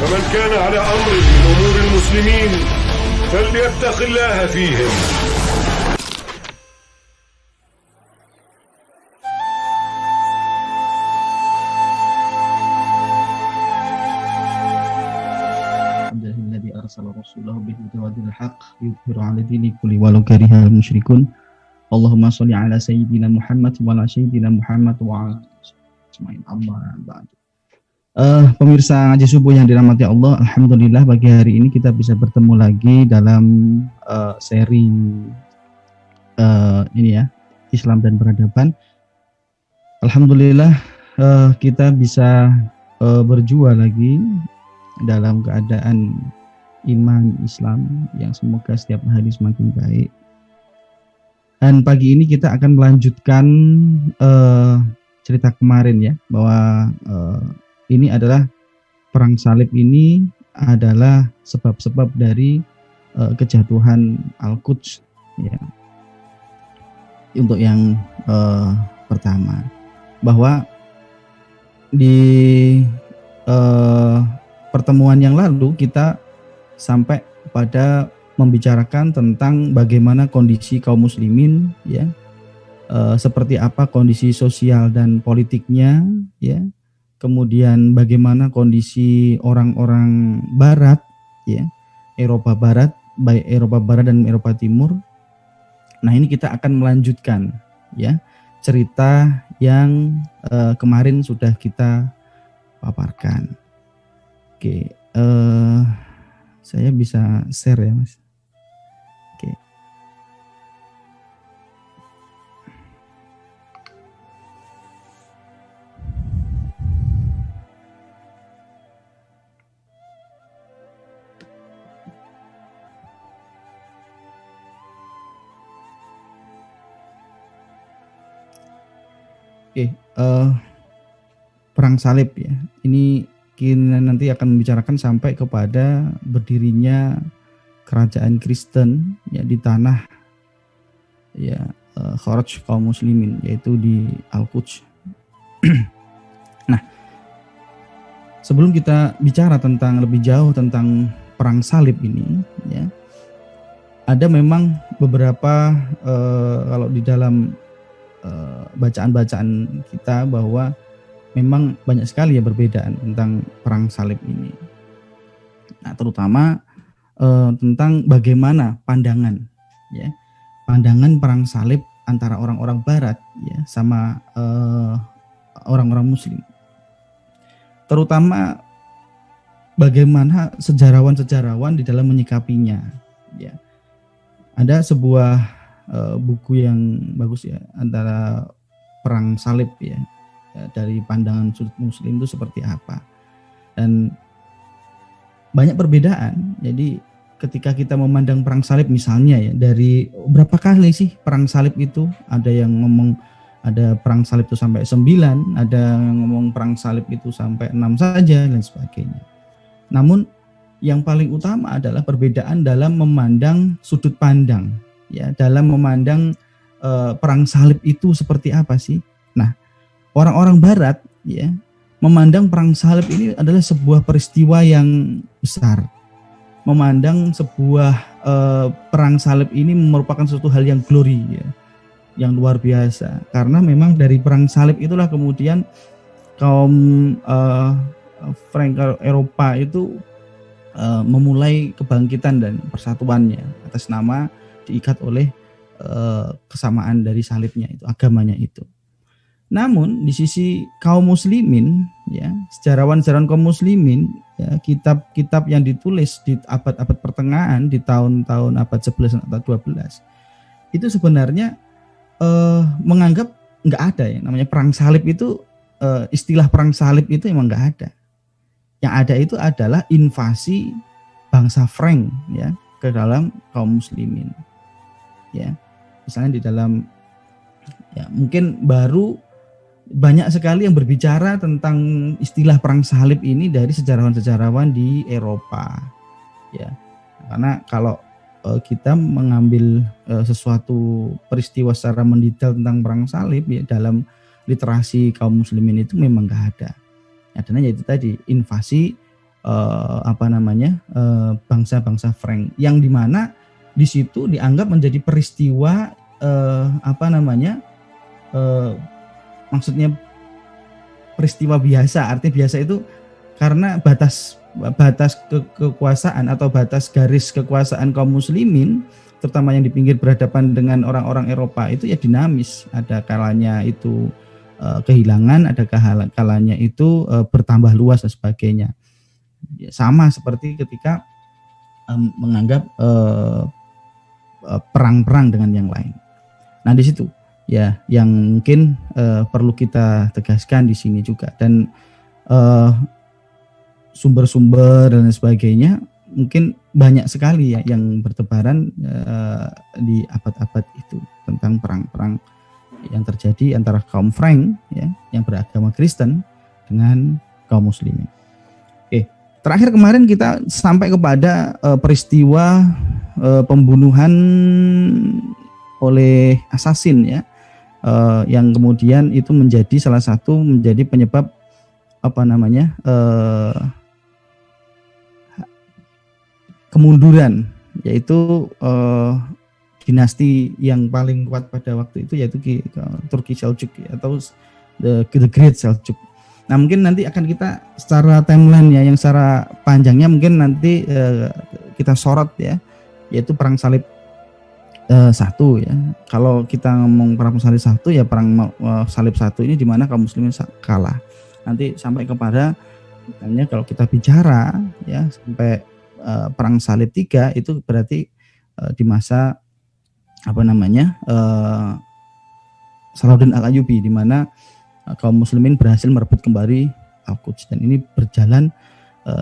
فمن كان على أمر من أمور المسلمين فليتق الله فيهم. الذي أرسل رسوله بالهدى ودين الحق يظهر على دين كله ولو كره المشركون. اللهم صل على سيدنا Muhammad wa ala sayyidina Muhammad wa ala ajmain. Amma ba'd. Pemirsa ngaji subuh yang dirahmati Allah, alhamdulillah pagi hari ini kita bisa bertemu lagi dalam seri ini ya, Islam dan Peradaban. Alhamdulillah kita bisa berjua lagi dalam keadaan iman Islam yang semoga setiap hari semakin baik. Dan pagi ini kita akan melanjutkan cerita kemarin ya, bahwa ini adalah perang salib ini adalah sebab-sebab dari kejatuhan Al-Quds ya. Untuk yang pertama, bahwa di pertemuan yang lalu kita sampai pada membicarakan tentang bagaimana kondisi kaum muslimin ya, seperti apa kondisi sosial dan politiknya ya, kemudian bagaimana kondisi orang-orang barat ya, Eropa Barat, baik Eropa Barat dan Eropa Timur. Nah, ini kita akan melanjutkan ya cerita yang kemarin sudah kita paparkan. Oke, saya bisa share ya Mas. Oke. Oke, perang salib ya. Ini kita nanti akan membicarakan sampai kepada berdirinya kerajaan Kristen ya di tanah ya Kharaj kaum muslimin, yaitu di Al-Quds. Nah, sebelum kita bicara tentang lebih jauh tentang perang salib ini ya, ada memang beberapa kalau di dalam bacaan-bacaan kita bahwa memang banyak sekali ya perbedaan tentang perang salib ini. Nah, terutama tentang bagaimana pandangan ya, pandangan perang salib antara orang-orang barat ya sama orang-orang muslim. Terutama bagaimana sejarawan-sejarawan di dalam menyikapinya ya. Ada sebuah buku yang bagus ya, antara perang salib ya, dari pandangan sudut muslim itu seperti apa, dan banyak perbedaan. Jadi ketika kita memandang perang salib misalnya ya, dari berapa kali sih perang salib itu, ada yang ngomong ada perang salib itu sampai 9, ada yang ngomong perang salib itu sampai 6 saja dan sebagainya. Namun yang paling utama adalah perbedaan dalam memandang sudut pandang ya, dalam memandang perang salib itu seperti apa sih. Nah, orang-orang barat ya memandang perang salib ini adalah sebuah peristiwa yang besar. Memandang sebuah perang salib ini merupakan suatu hal yang glory ya, yang luar biasa. Karena memang dari perang salib itulah kemudian kaum Frank Eropa itu memulai kebangkitan dan persatuannya atas nama diikat oleh kesamaan dari salibnya itu, agamanya itu. Namun di sisi kaum muslimin ya, sejarawan-sejarawan kaum muslimin ya, kitab-kitab yang ditulis di abad-abad pertengahan, di tahun-tahun abad 11 atau 12 itu sebenarnya menganggap nggak ada ya namanya perang salib itu. Istilah perang salib itu emang nggak ada. Yang ada itu adalah invasi bangsa Frank ya ke dalam kaum muslimin ya. Misalnya di dalam ya, mungkin baru banyak sekali yang berbicara tentang istilah perang salib ini dari sejarawan-sejarawan di Eropa ya. Karena kalau kita mengambil sesuatu peristiwa secara mendetail tentang perang salib ya, dalam literasi kaum muslimin itu memang nggak ada. Adanya yaitu tadi invasi bangsa-bangsa Frank, yang dimana di situ dianggap menjadi peristiwa maksudnya peristiwa biasa. Artinya biasa itu karena batas kekuasaan atau batas garis kekuasaan kaum muslimin, terutama yang di pinggir berhadapan dengan orang-orang Eropa itu ya dinamis. Ada kalanya itu kehilangan, ada kalanya itu bertambah luas dan sebagainya. Ya, sama seperti ketika menganggap perang-perang dengan yang lain. Nah di situ ya yang mungkin perlu kita tegaskan di sini juga, dan sumber-sumber dan sebagainya mungkin banyak sekali ya yang bertebaran di abad-abad itu tentang perang-perang yang terjadi antara kaum Frank ya yang beragama Kristen dengan kaum muslimin. Oke, terakhir kemarin kita sampai kepada peristiwa pembunuhan oleh assassin ya, yang kemudian itu menjadi salah satu penyebab kemunduran, yaitu dinasti yang paling kuat pada waktu itu yaitu Turki Seljuk atau the Great Seljuk. Nah mungkin nanti akan kita secara timeline ya yang secara panjangnya mungkin nanti kita sorot ya, yaitu perang salib 1 ya. Kalau kita ngomong perang salib 1 ya perang salib 1 ini di mana kaum muslimin kalah. Nanti sampai kepada misalnya kalau kita bicara ya sampai perang salib 3 itu berarti di masa Salahuddin Al-Ayyubi, di mana kaum muslimin berhasil merebut kembali Al-Quds, dan ini berjalan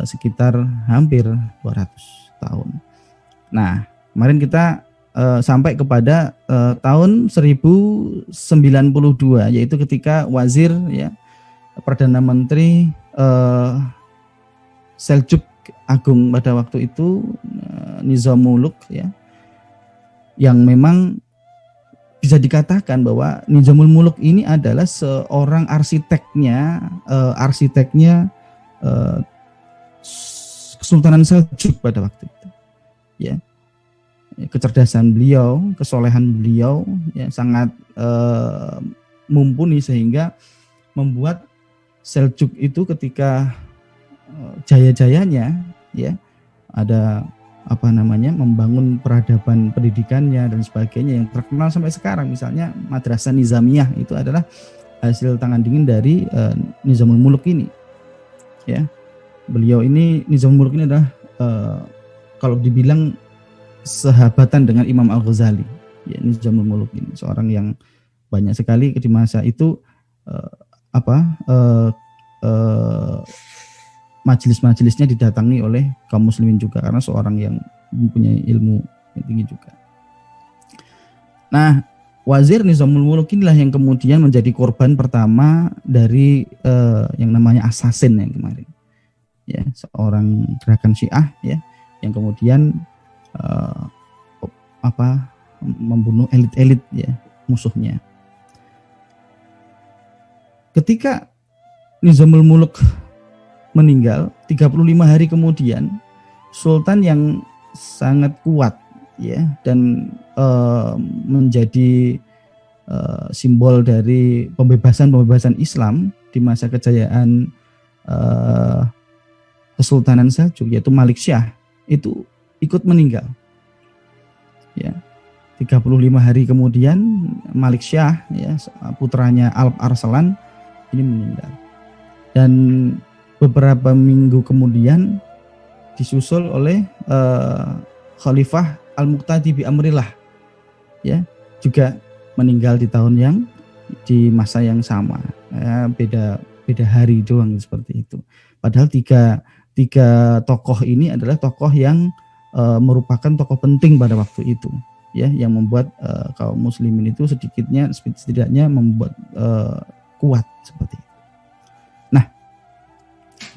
sekitar hampir 200 tahun. Nah, kemarin kita sampai kepada tahun 1092, yaitu ketika wazir ya Perdana Menteri Seljuk Agung pada waktu itu Nizamuluk ya, yang memang bisa dikatakan bahwa Nizamul Muluk ini adalah seorang arsiteknya Kesultanan Seljuk pada waktu itu ya. Kecerdasan beliau, kesolehan beliau ya sangat mumpuni sehingga membuat Seljuk itu ketika jaya-jayanya ya ada membangun peradaban pendidikannya dan sebagainya yang terkenal sampai sekarang. Misalnya Madrasah Nizamiyah itu adalah hasil tangan dingin dari Nizamul Muluk ini ya. Beliau ini, Nizamul Muluk ini adalah kalau dibilang sahabatan dengan Imam Al-Ghazali ya. Nizamul Muluk ini seorang yang banyak sekali di masa itu majelis-majelisnya didatangi oleh kaum muslimin juga, karena seorang yang mempunyai ilmu yang tinggi juga. Nah, Wazir Nizamul Muluk inilah yang kemudian menjadi korban pertama dari yang namanya assassin yang kemarin. Ya, seorang gerakan Syiah ya yang kemudian membunuh elit-elit ya musuhnya. Ketika Nizamul Muluk meninggal 35 hari kemudian, sultan yang sangat kuat ya dan menjadi simbol dari pembebasan Islam di masa kejayaan Kesultanan Seljuk, yaitu Malik Syah, itu ikut meninggal ya. 35 hari kemudian Malik Syah ya putranya Alp Arslan ini meninggal, dan beberapa minggu kemudian disusul oleh Khalifah Al-Muqtadi bi Amrillah ya, juga meninggal di masa yang sama ya, beda hari doang seperti itu. Padahal tiga tokoh ini adalah tokoh yang merupakan tokoh penting pada waktu itu ya, yang membuat kaum muslimin itu setidaknya membuat kuat seperti itu. Nah,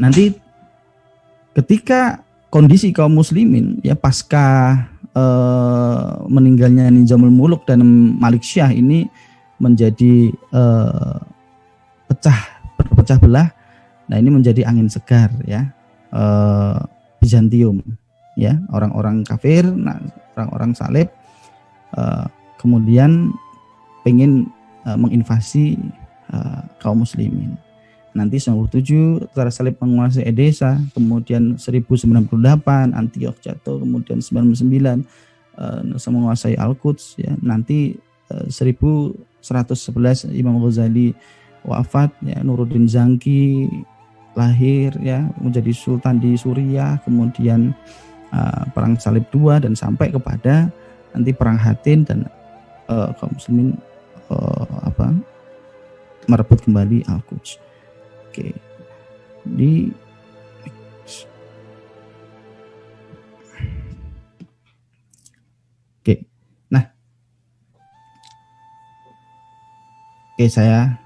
nanti ketika kondisi kaum muslimin ya pasca meninggalnya Nizamul Muluk dan Malik Syah ini menjadi berpecah belah. Nah, ini menjadi angin segar ya Bizantium, ya, orang-orang kafir, nah, orang-orang salib kemudian pengen menginvasi kaum muslimin. Nanti 97 tentara salib menguasai Edessa, kemudian 1098 Antioch jatuh, kemudian 99 menguasai Al-Quds, ya. Nanti 1111 Imam Ghazali wafat, ya. Nuruddin Zanki lahir, ya, menjadi sultan di Suriah, kemudian perang salib 2 dan sampai kepada nanti perang Hattin dan kaum muslimin merebut kembali Al-Quds. Oke. Nah, saya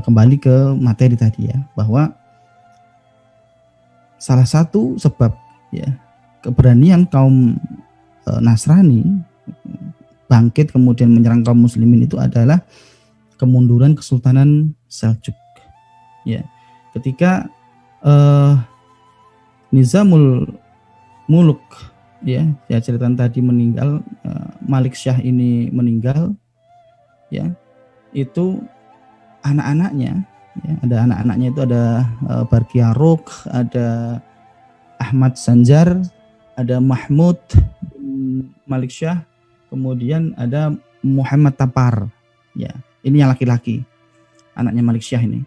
kembali ke materi tadi, ya, bahwa salah satu sebab, ya, keberanian kaum Nasrani bangkit kemudian menyerang kaum muslimin itu adalah kemunduran Kesultanan Seljuk, ya. Ketika Nizamul Muluk, ya cerita tadi meninggal, Malik Syah ini meninggal, ya, itu anak-anaknya, ya, ada anak-anaknya itu ada Barkiaruk, ada Ahmad Sanjar, ada Mahmud bin Malik Syah, kemudian ada Muhammad Tapar, ya, ini yang laki-laki, anaknya Malik Syah ini.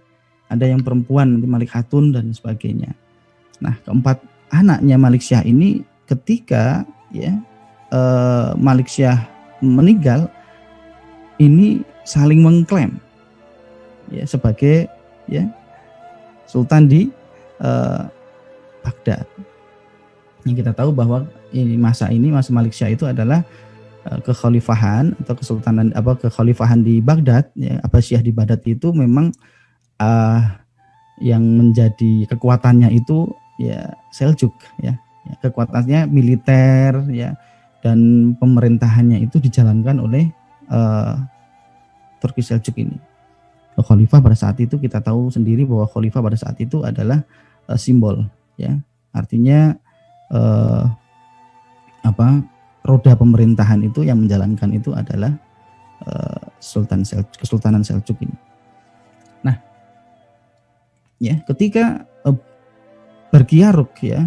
Ada yang perempuan, nanti Malik Hatun dan sebagainya. Nah, keempat anaknya Malik Syah ini ketika, ya, Malik Syah meninggal, ini saling mengklaim, ya, sebagai, ya, sultan di Baghdad. Yang kita tahu bahwa masa Malik Syah itu adalah kekhalifahan atau kesultanan kekhalifahan di Baghdad, ya, Abbasiyah di Baghdad itu memang yang menjadi kekuatannya itu, ya, Seljuk, ya, kekuatannya militer, ya, dan pemerintahannya itu dijalankan oleh Turki Seljuk ini. Khalifah pada saat itu kita tahu sendiri bahwa khalifah pada saat itu adalah simbol, ya, artinya roda pemerintahan itu yang menjalankan itu adalah Kesultanan Seljuk ini. Nah, ya, ketika Barkiaruk, ya,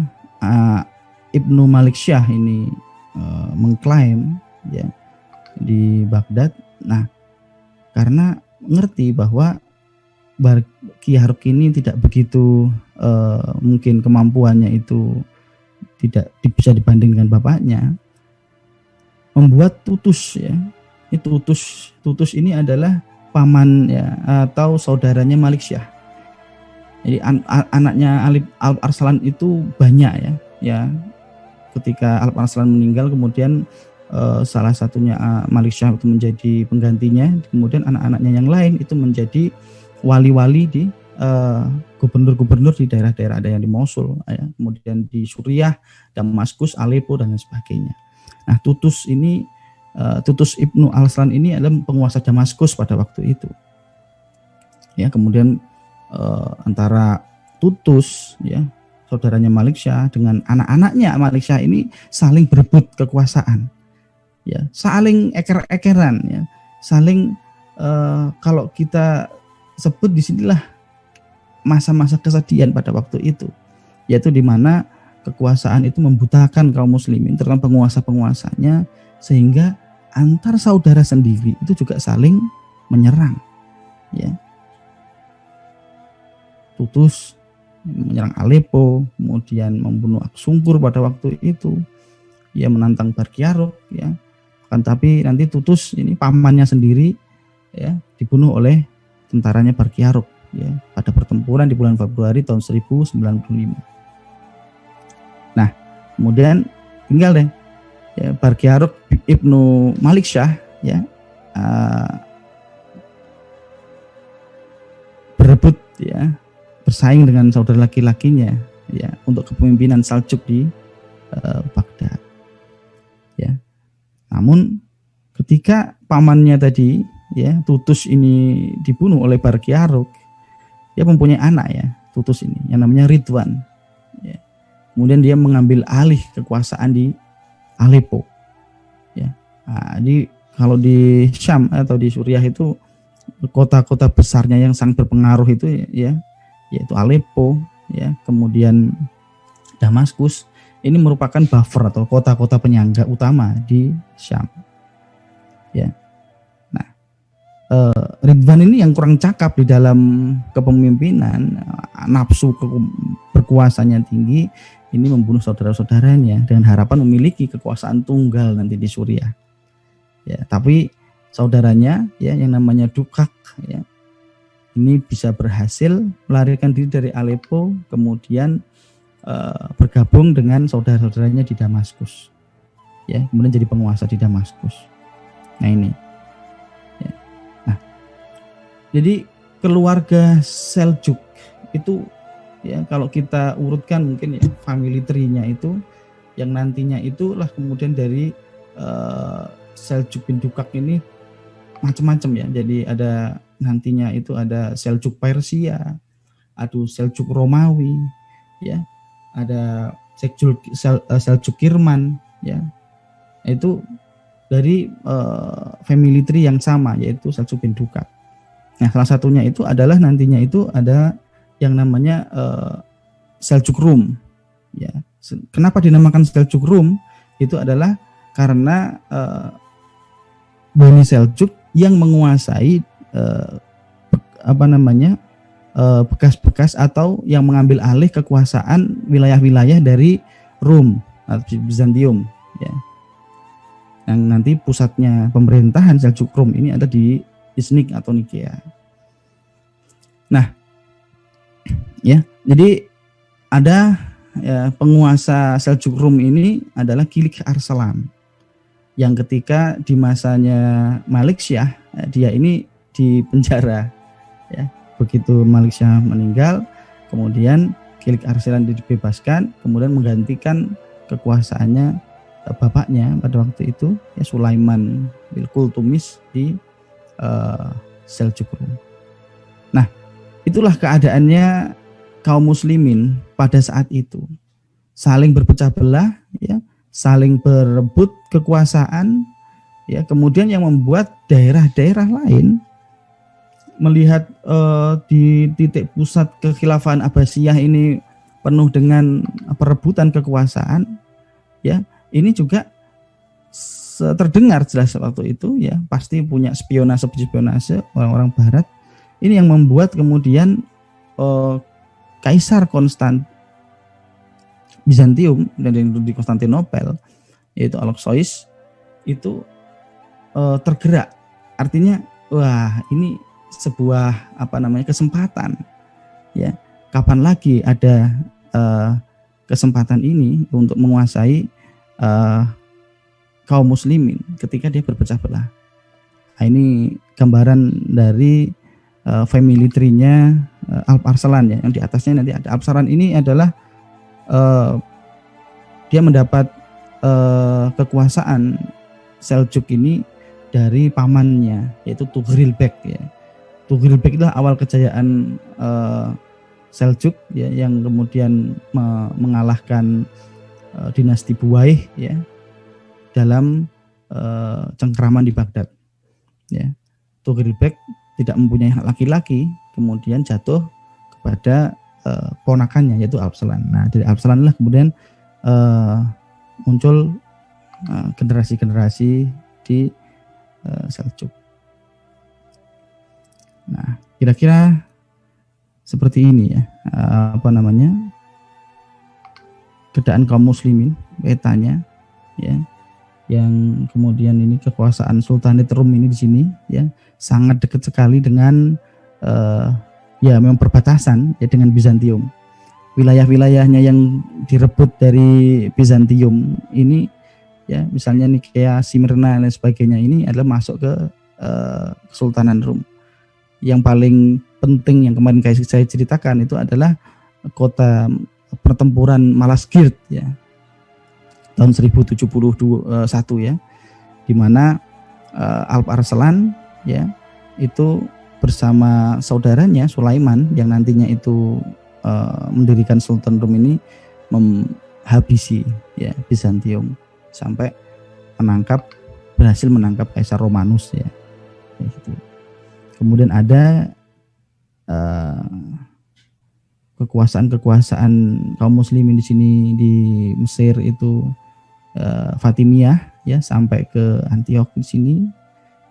Ibnu Malik Syah ini mengklaim, ya, di Baghdad. Nah, karena mengerti bahwa Barkiaruk ini tidak begitu mungkin kemampuannya itu tidak bisa dibandingkan bapaknya, membuat Tutus, ya. Tutus ini adalah paman, ya, atau saudaranya Malik Syah. Jadi anaknya Alp Arslan itu banyak, ya. Ketika Alp Arslan meninggal, kemudian salah satunya Malik Syah itu menjadi penggantinya, kemudian anak-anaknya yang lain itu menjadi wali-wali di gubernur-gubernur di daerah-daerah, ada yang di Mosul, ya, kemudian di Suriah, Damaskus, Aleppo dan sebagainya. Nah, Tutus Ibnu Arslan ini adalah penguasa Damaskus pada waktu itu. Ya, kemudian antara Tutus, ya, saudaranya Malik Syah dengan anak-anaknya Malik Syah ini saling berebut kekuasaan, ya, saling eker-ekeran, ya, saling kalau kita sebut disinilah masa-masa kesedihan pada waktu itu, yaitu di mana kekuasaan itu membutakan kaum muslimin, terutama penguasa-penguasanya, sehingga antar saudara sendiri itu juga saling menyerang, ya. Tutus menyerang Aleppo, kemudian membunuh Aksungkur pada waktu itu, ya, menantang Barkiaruk, ya, kan, tapi nanti Tutus ini pamannya sendiri, ya, dibunuh oleh tentaranya Barkiaruk, ya, pada pertempuran di bulan Februari tahun 1095. Nah, kemudian tinggal deh, ya, Barkiaruk Ibnu Malik Syah, ya, berebut, ya, bersaing dengan saudara laki-lakinya, ya, untuk kepemimpinan Seljuk di Baghdad, ya. Namun ketika pamannya tadi, ya, Tutus ini dibunuh oleh Barkiaruk, dia mempunyai anak, ya, Tutus ini yang namanya Ridwan, ya. kemudian dia mengambil alih kekuasaan di Aleppo. Ya. Nah, jadi kalau di Syam atau di Suriah itu kota-kota besarnya yang sangat berpengaruh itu ya, yaitu Aleppo, ya, kemudian Damaskus. Ini merupakan buffer atau kota-kota penyangga utama di Syam. Ya. Nah, Ridwan ini yang kurang cakap di dalam kepemimpinan, nafsu berkuasanya tinggi, ini membunuh saudara-saudaranya dengan harapan memiliki kekuasaan tunggal nanti di Suriah. Ya, tapi saudaranya ya yang namanya Dukak ya, ini bisa berhasil melarikan diri dari Aleppo, kemudian bergabung dengan saudara-saudaranya di Damaskus. Ya, kemudian jadi penguasa di Damaskus. Nah ini. Ya. Nah, jadi keluarga Seljuk itu ya kalau kita urutkan mungkin ya family tree-nya itu yang nantinya itulah kemudian dari Seljuk bin Dukak ini macam-macam ya. Jadi ada nantinya itu ada Seljuk Persia, ada Seljuk Romawi, ya, ada Seljuk Kirman, ya, itu dari family tree yang sama yaitu Seljuk bin Dukak. Nah, salah satunya itu adalah nantinya itu ada yang namanya Seljuk Rum, ya. Kenapa dinamakan Seljuk Rum? Itu adalah karena Bani Seljuk yang menguasai bekas-bekas atau yang mengambil alih kekuasaan wilayah-wilayah dari Rum atau Bizantium, ya. Yang nanti pusatnya pemerintahan Seljuk Rum ini ada di Iznik atau Nikea. Nah, ya, jadi ada ya, penguasa Seljuk Rum ini adalah Kilik Arslan yang ketika di masanya Malik Syah, dia ini di penjara, ya. Begitu Malik Syah meninggal, kemudian Kilik Arslan dibebaskan, kemudian menggantikan kekuasaannya bapaknya pada waktu itu ya Sulaiman bin Kultumis di Seljuk Rum. Nah, itulah keadaannya kaum muslimin pada saat itu, saling berpecah belah, ya, saling berebut kekuasaan, ya, kemudian yang membuat daerah-daerah lain melihat di titik pusat kekhilafahan Abbasiyah ini penuh dengan perebutan kekuasaan, ya, ini juga terdengar jelas waktu itu, ya, pasti punya spionase orang-orang Barat. Ini yang membuat kemudian Kaisar Bizantium dan di Konstantinopel yaitu Alexois itu tergerak. Artinya, wah, ini sebuah kesempatan, ya. Kapan lagi ada kesempatan ini untuk menguasai kaum muslimin ketika dia berpecah belah. Nah, ini gambaran dari family tree-nya Alp Arslan, ya, yang di atasnya nanti ada Alp Arslan. Ini adalah dia mendapat kekuasaan Seljuk ini dari pamannya yaitu Tughril-Bek, ya. Tughril-Bek itulah awal kejayaan Seljuk, ya, yang kemudian mengalahkan dinasti Buwaih, ya, dalam cengkeraman di Baghdad, ya. Tughril-Bek tidak mempunyai hak laki-laki, kemudian jatuh kepada ponakannya yaitu Alp Arslan. Nah, dari Alp Arslan lah kemudian muncul generasi-generasi di Seljuk. Nah, kira-kira seperti ini, ya, keadaan kaum muslimin petanya, ya, yang kemudian ini kekuasaan Sultanate Rum ini di sini, ya, sangat dekat sekali dengan ya memang perbatasan, ya, dengan Bizantium. Wilayah-wilayahnya yang direbut dari Bizantium ini, ya, misalnya Nikea, Smyrna dan sebagainya, ini adalah masuk ke Kesultanan Rum. Yang paling penting yang kemarin saya ceritakan itu adalah kota pertempuran Malazgirt, ya, tahun 1071, ya, di mana Alp Arslan, ya, itu bersama saudaranya Sulaiman yang nantinya itu mendirikan Sultan Rum ini habisi ya Bizantium sampai berhasil menangkap Kaisar Romanus ya. Gitu. Kemudian ada kekuasaan kaum muslimin di sini di Mesir itu Fatimiyah ya sampai ke Antioch di sini.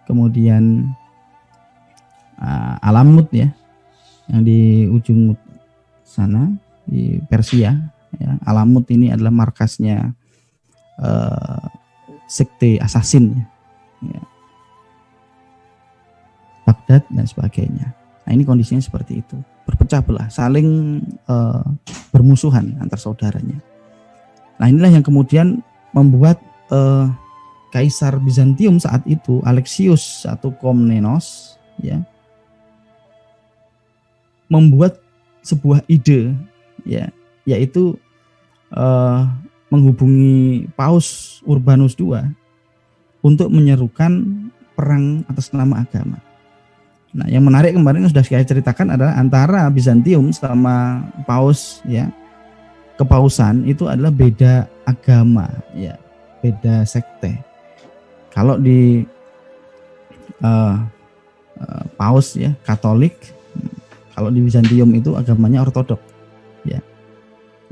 Kemudian Alamut ya yang di ujung sana di Persia ya. Alamut ini adalah markasnya sekte asasin ya. Baghdad dan sebagainya. Nah ini kondisinya seperti itu, berpecah belah, saling bermusuhan antar saudaranya. Nah inilah yang kemudian membuat Kaisar Bizantium saat itu Alexius I Komnenos ya membuat sebuah ide ya, yaitu menghubungi Paus Urbanus II untuk menyerukan perang atas nama agama. Nah, yang menarik kemarin sudah saya ceritakan adalah antara Bizantium sama Paus ya, kepausan itu adalah beda agama ya, beda sekte. Kalau di Paus ya Katolik, kalau di Bizantium itu agamanya Ortodok ya.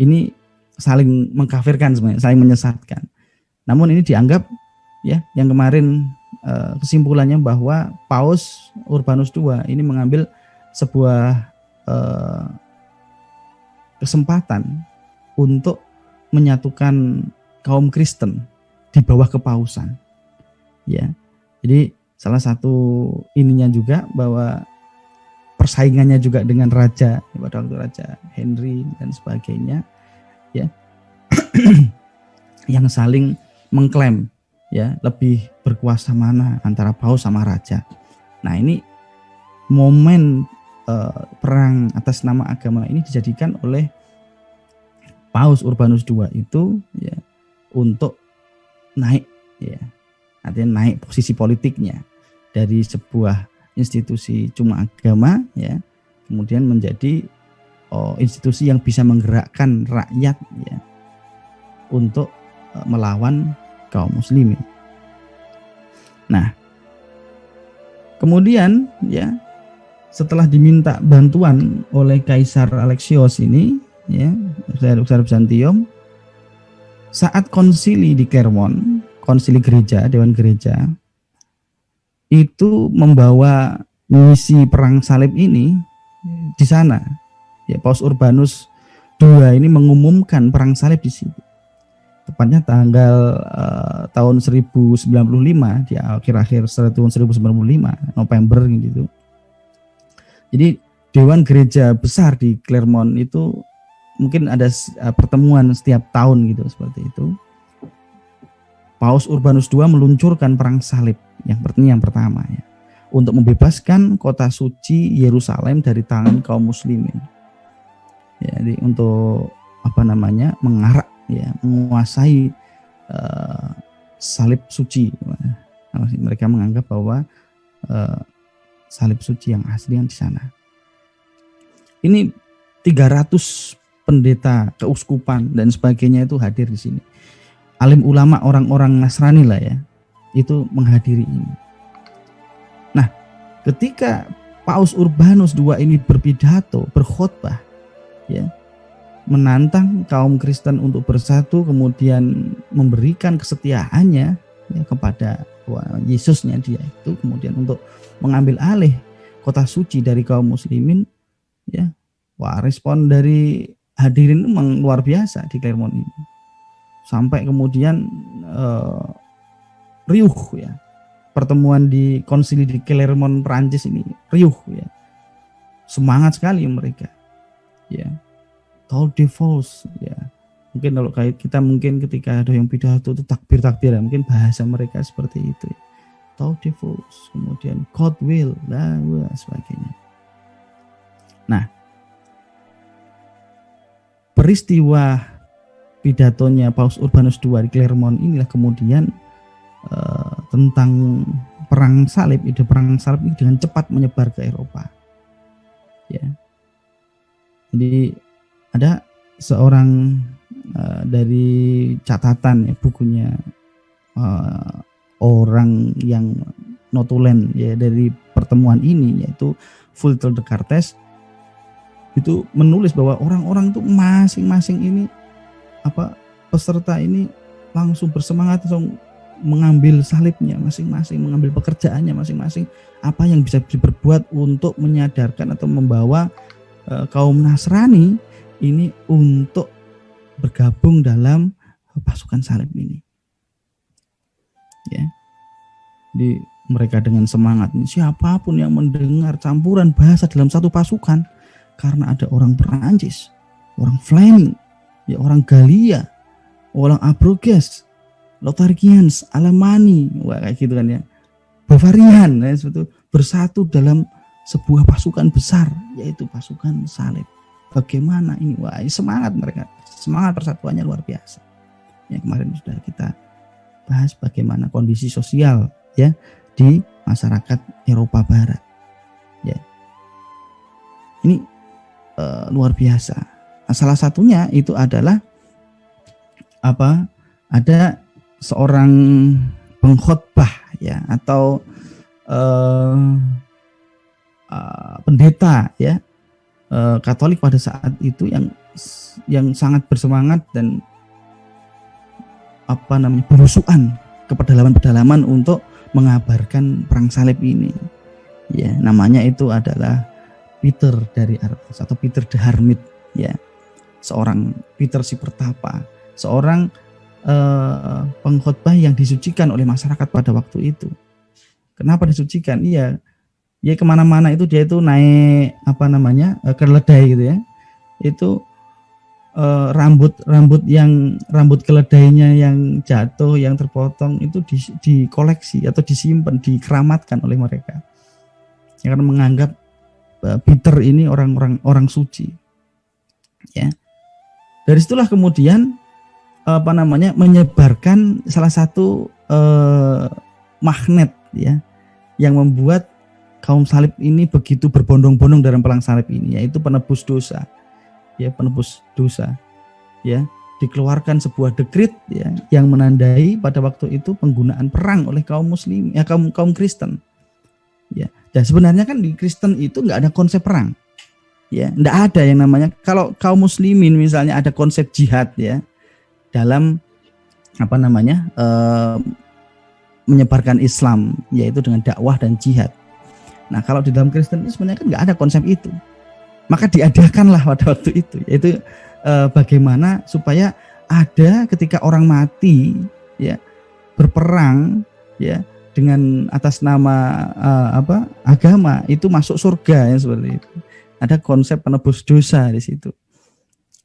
Ini saling mengkafirkan sebenarnya, saling menyesatkan. Namun ini dianggap ya, yang kemarin kesimpulannya bahwa Paus Urbanus II ini mengambil sebuah kesempatan untuk menyatukan kaum Kristen di bawah kepausan ya. Jadi salah satu ininya juga bahwa persaingannya juga dengan raja pada waktu Raja Henry dan sebagainya ya yang saling mengklaim ya lebih berkuasa mana antara paus sama raja. Nah ini momen perang atas nama agama ini dijadikan oleh Paus Urbanus II itu ya untuk naik ya, artinya naik posisi politiknya dari sebuah institusi cuma agama ya kemudian menjadi institusi yang bisa menggerakkan rakyat ya untuk melawan kaum muslimin. Nah, kemudian ya setelah diminta bantuan oleh Kaisar Alexios ini ya, Kaisar Bizantium, saat konsili di Clermont, konsili gereja, dewan gereja itu membawa misi perang salib ini di sana. Ya, Paus Urbanus II ini mengumumkan perang salib di situ. Tepatnya tanggal tahun 1095 di akhir-akhir tahun 1095 November gitu. Jadi dewan gereja besar di Clermont itu mungkin ada pertemuan setiap tahun gitu seperti itu. Paus Urbanus II meluncurkan perang salib yang pertama ya untuk membebaskan kota suci Yerusalem dari tangan kaum muslimin. Ya, jadi untuk mengarak ya, menguasai salib suci. Mereka menganggap bahwa salib suci yang asli yang di sana. Ini 300 pendeta keuskupan dan sebagainya itu hadir di sini. Alim ulama orang-orang Nasrani lah ya, itu menghadiri ini. Nah, ketika Paus Urbanus II ini berpidato, berkhotbah ya, menantang kaum Kristen untuk bersatu, kemudian memberikan kesetiaannya ya, kepada Yesusnya dia itu, kemudian untuk mengambil alih kota suci dari kaum muslimin ya. Wah, respon dari hadirin memang luar biasa di Clermont ini. Sampai kemudian riuh ya. Pertemuan di konsili di Clermont Prancis ini riuh ya. Semangat sekali mereka. Ya. Tour de force ya. Mungkin kalau kita mungkin ketika ada yang pidato itu takbir-takbir ya, mungkin bahasa mereka seperti itu. Ya. Tour de force, kemudian God will dan sebagainya. Nah, peristiwa pidatonya Paus Urbanus II di Clermont inilah kemudian tentang perang salib, ide perang salib ini dengan cepat menyebar ke Eropa. Ya. Jadi ada seorang dari catatan ya bukunya orang yang notulen ya dari pertemuan ini, yaitu Fulton Descartes, itu menulis bahwa orang-orang itu masing-masing ini peserta ini langsung bersemangat, langsung mengambil salibnya masing-masing, mengambil pekerjaannya masing-masing, apa yang bisa diperbuat untuk menyadarkan atau membawa kaum Nasrani ini untuk bergabung dalam pasukan salib ini. Ya. Di mereka dengan semangat, siapapun yang mendengar campuran bahasa dalam satu pasukan, karena ada orang Perancis, orang Fleming, ya orang Galia, orang Abroges, Lotharingians, Alemani, wah kayak gitu kan ya, Bavarian, ya, bersatu dalam sebuah pasukan besar, yaitu pasukan salib. Bagaimana ini? Wah, semangat mereka, semangat persatuannya luar biasa. Yang kemarin sudah kita bahas bagaimana kondisi sosial ya di masyarakat Eropa Barat. Ya, ini luar biasa. Nah, salah satunya itu adalah ada seorang pengkhotbah ya atau pendeta ya Katolik pada saat itu yang sangat bersemangat dan berusukan ke pedalaman-pedalaman untuk mengabarkan perang salib ini. Ya, namanya itu adalah Peter dari Artes atau Peter the Hermit ya. Seorang Peter si Pertapa, seorang pengkhotbah yang disucikan oleh masyarakat pada waktu itu. Kenapa disucikan? Iya, ya kemana-mana itu dia itu naik keledai gitu ya. Itu rambut keledainya yang jatuh, yang terpotong itu dikoleksi atau disimpan, dikeramatkan oleh mereka. Ya, karena menganggap Peter ini orang suci. Ya. Dari situlah kemudian menyebarkan salah satu magnet ya yang membuat kaum salib ini begitu berbondong-bondong dalam perang salib ini, yaitu penebus dosa. Ya, penebus dosa. Ya, dikeluarkan sebuah dekrit ya yang menandai pada waktu itu penggunaan perang oleh kaum muslim ya kaum Kristen. Ya, dan sebenarnya kan di Kristen itu nggak ada konsep perang. Ya, nggak ada yang namanya, kalau kaum muslimin misalnya ada konsep jihad ya dalam menyebarkan Islam, yaitu dengan dakwah dan jihad. Nah, kalau di dalam Kristen itu sebenarnya kan nggak ada konsep itu. Maka diadakanlah pada waktu itu, yaitu bagaimana supaya ada ketika orang mati ya berperang ya dengan atas nama agama itu masuk surga ya, seperti itu. Ada konsep penebus dosa di situ.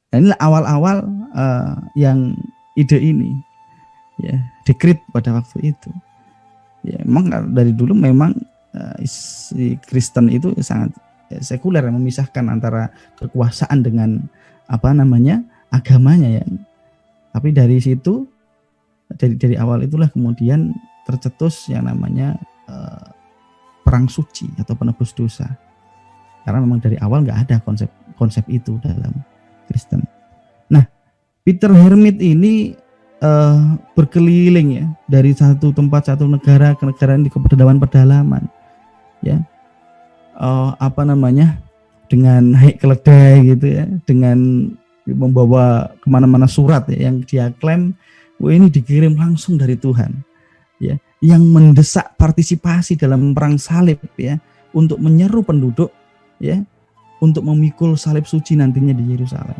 Dan inilah awal-awal yang ide ini ya dekrit pada waktu itu. Ya, memang dari dulu memang si Kristen itu sangat sekuler, yang memisahkan antara kekuasaan dengan agamanya ya. Tapi dari situ dari awal itulah kemudian tercetus yang namanya perang suci atau penebus dosa. Karena memang dari awal nggak ada konsep itu dalam Kristen. Nah, Peter Hermit ini berkeliling ya dari satu tempat, satu negara ke negara di pedalaman-pedalaman ya. Dengan naik keledai gitu ya, dengan membawa kemana-mana surat ya, yang dia klaim ini dikirim langsung dari Tuhan ya, yang mendesak partisipasi dalam perang salib ya, untuk menyeru penduduk ya untuk memikul salib suci nantinya di Yerusalem.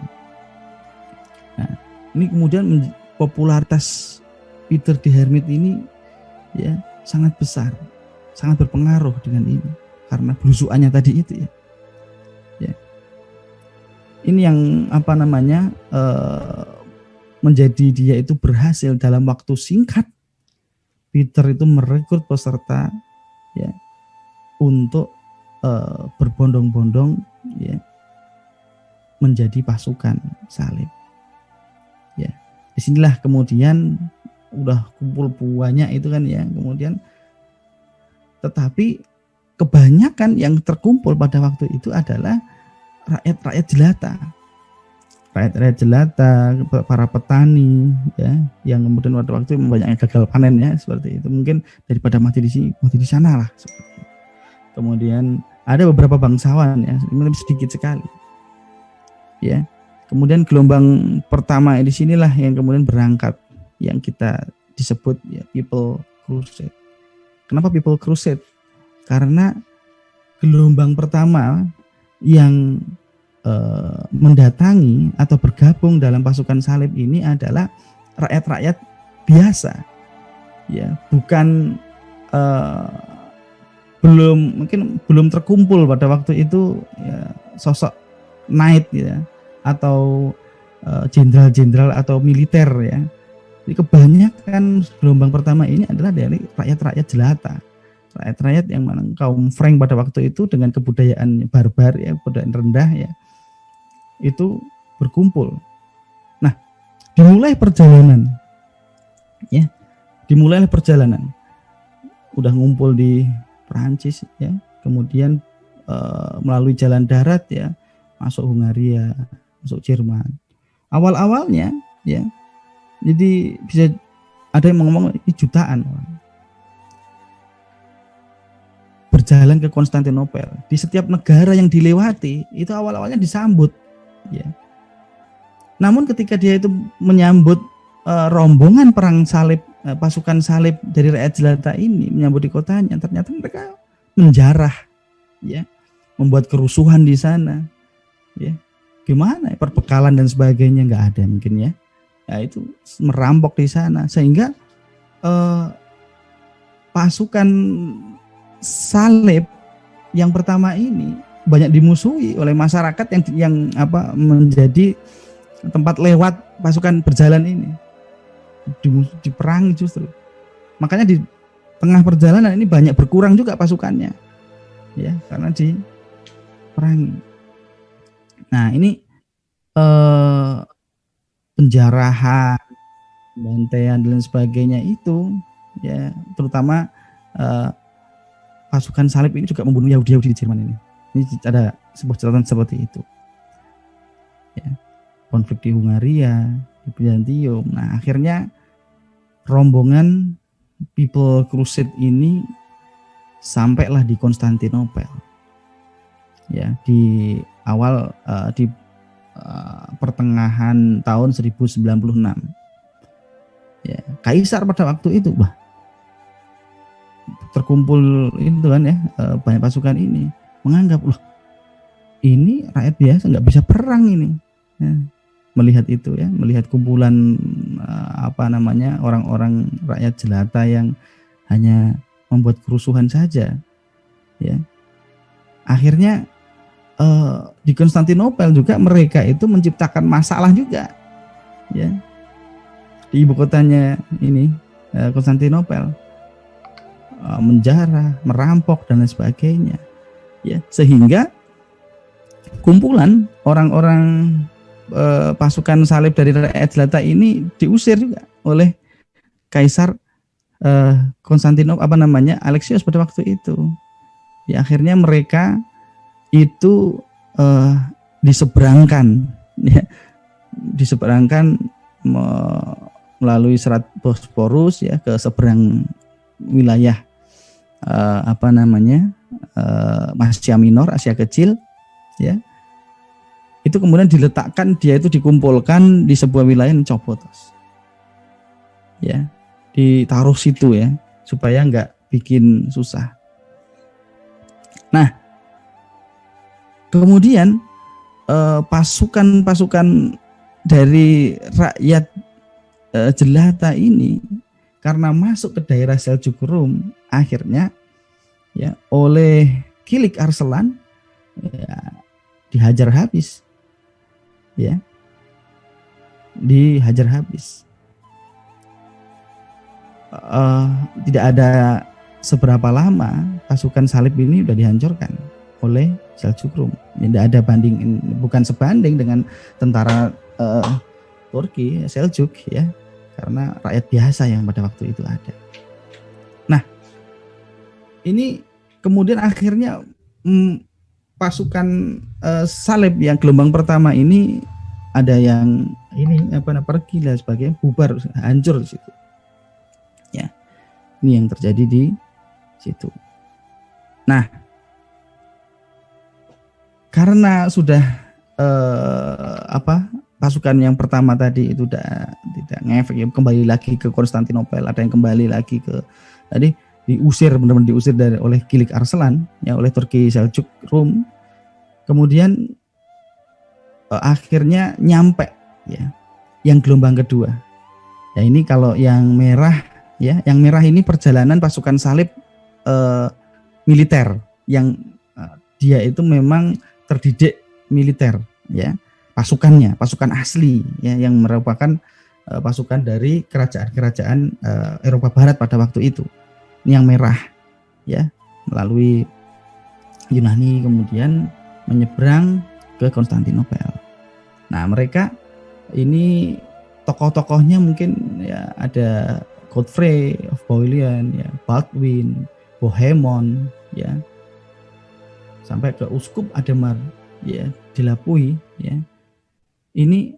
Nah, ini kemudian popularitas Peter the Hermit ini ya sangat besar, sangat berpengaruh dengan ini karena belusukannya tadi itu ya. Ya. Ini yang menjadi dia itu berhasil dalam waktu singkat. Peter itu merekrut peserta ya untuk berbondong-bondong ya menjadi pasukan salib. Ya, disinilah kemudian udah kumpul banyak itu kan ya, kemudian tetapi kebanyakan yang terkumpul pada waktu itu adalah rakyat jelata. rakyat-rakyat jelata, para petani, ya, yang kemudian pada waktu itu banyak yang gagal panen ya, seperti itu. Mungkin daripada mati di sini, mati di sana lah. Seperti itu. Kemudian ada beberapa bangsawan ya, sedikit sekali. Ya, kemudian gelombang pertama di sinilah yang kemudian berangkat, yang kita disebut ya People Crusade. Kenapa People Crusade? Karena gelombang pertama yang mendatangi atau bergabung dalam pasukan salib ini adalah rakyat-rakyat biasa, ya, bukan belum terkumpul pada waktu itu ya, sosok knight ya, atau jenderal-jenderal atau militer ya. Jadi kebanyakan gelombang pertama ini adalah dari rakyat-rakyat jelata, rakyat-rakyat yang mana kaum Frank pada waktu itu dengan kebudayaan barbar ya, kebudayaan rendah ya, itu berkumpul. Nah, dimulai perjalanan ya, udah ngumpul di Perancis ya, kemudian melalui jalan darat ya, masuk Hungaria, masuk Jerman. Awal-awalnya ya, jadi bisa ada yang ngomong ini jutaan orang berjalan ke Konstantinopel. Di setiap negara yang dilewati itu awal-awalnya disambut ya. Namun ketika dia itu menyambut rombongan perang salib, pasukan salib dari rakyat jelata ini menyambut di kotanya, ternyata mereka menjarah ya, membuat kerusuhan di sana ya. Gimana perbekalan dan sebagainya nggak ada mungkin ya. Ya itu merampok di sana sehingga pasukan salib yang pertama ini banyak dimusuhi oleh masyarakat yang menjadi tempat lewat pasukan berjalan ini, diperangi justru. Makanya di tengah perjalanan ini banyak berkurang juga pasukannya ya, karena diperangi. Nah ini penjarahan, pembantaian dan sebagainya itu ya, terutama pasukan salib ini juga membunuh Yahudi di Jerman ini. Ini ada sebuah catatan seperti itu. Ya, konflik di Hungaria, di Byzantium. Nah, akhirnya rombongan People Crusade ini sampailah di Konstantinopel. Ya, di awal di pertengahan tahun 1096. Ya, Kaisar pada waktu itu, terkumpul itu kan ya, banyak pasukan ini menganggap loh ini rakyat biasa nggak bisa perang ini ya, melihat itu ya, melihat kumpulan orang-orang rakyat jelata yang hanya membuat kerusuhan saja ya. Akhirnya di Konstantinopel juga mereka itu menciptakan masalah juga ya, di ibu kotanya ini Konstantinopel, menjarah, merampok dan lain sebagainya ya, sehingga kumpulan orang-orang pasukan salib dari rakyat jelata ini diusir juga oleh Kaisar Konstantinopel Alexios pada waktu itu ya. Akhirnya mereka itu diseberangkan melalui Selat Bosporus ya, ke seberang wilayah Asia Minor, Asia Kecil ya. Itu kemudian dikumpulkan di sebuah wilayah Nicopotos ya, ditaruh situ ya, supaya nggak bikin susah. Nah, kemudian pasukan dari rakyat jelata ini karena masuk ke daerah Seljuk Rum, akhirnya ya oleh Kilik Arslan ya, dihajar habis ya, tidak ada seberapa lama pasukan salib ini sudah dihancurkan oleh Seljuk Rum. Tidak ada bukan sebanding dengan tentara Turki Seljuk ya, karena rakyat biasa yang pada waktu itu ada. Nah, ini kemudian akhirnya pasukan salib yang gelombang pertama ini ada yang ini pergi lah sebagainya, bubar, hancur di situ. Ya, ini yang terjadi di situ. Nah, karena sudah pasukan yang pertama tadi itu tidak ngefek, ya, kembali lagi ke Konstantinopel, ada yang kembali lagi ke tadi, diusir, benar-benar diusir oleh Kilik Arslan, ya, oleh Turki Seljuk Rum. Kemudian akhirnya nyampe, ya, yang gelombang kedua. Ya, ini kalau yang merah, ya, yang merah ini perjalanan pasukan salib militer yang dia itu memang terdidik militer, ya, pasukannya, pasukan asli, ya, yang merupakan pasukan dari kerajaan-kerajaan Eropa Barat pada waktu itu. Ini yang merah, ya, melalui Yunani kemudian menyeberang ke Konstantinopel. Nah, mereka ini tokoh-tokohnya mungkin, ya, ada Godfrey of Bouillon, ya, Baldwin, Bohemond, ya, sampai ke Uskup Ademar, ya, Delapui, ya. Ini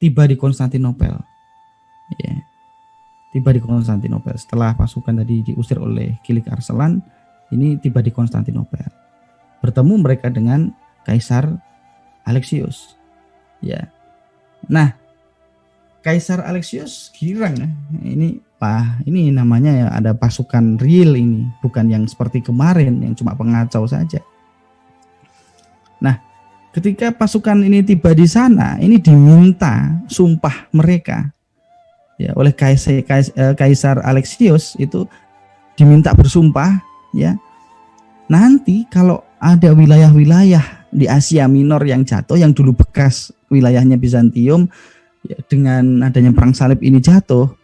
tiba di Konstantinopel, ya. Tiba di Konstantinopel setelah pasukan tadi diusir oleh Kilik Arslan, ini tiba di Konstantinopel. Bertemu mereka dengan Kaisar Alexius, ya. Nah, Kaisar Alexius girang, ya. Ini namanya, ya, ada pasukan real ini, bukan yang seperti kemarin yang cuma pengacau saja. Nah, ketika pasukan ini tiba di sana, ini diminta sumpah mereka, ya, oleh Kaisar Alexius itu diminta bersumpah, ya, nanti kalau ada wilayah-wilayah di Asia Minor yang jatuh, yang dulu bekas wilayahnya Bizantium, ya, dengan adanya perang salib ini jatuh,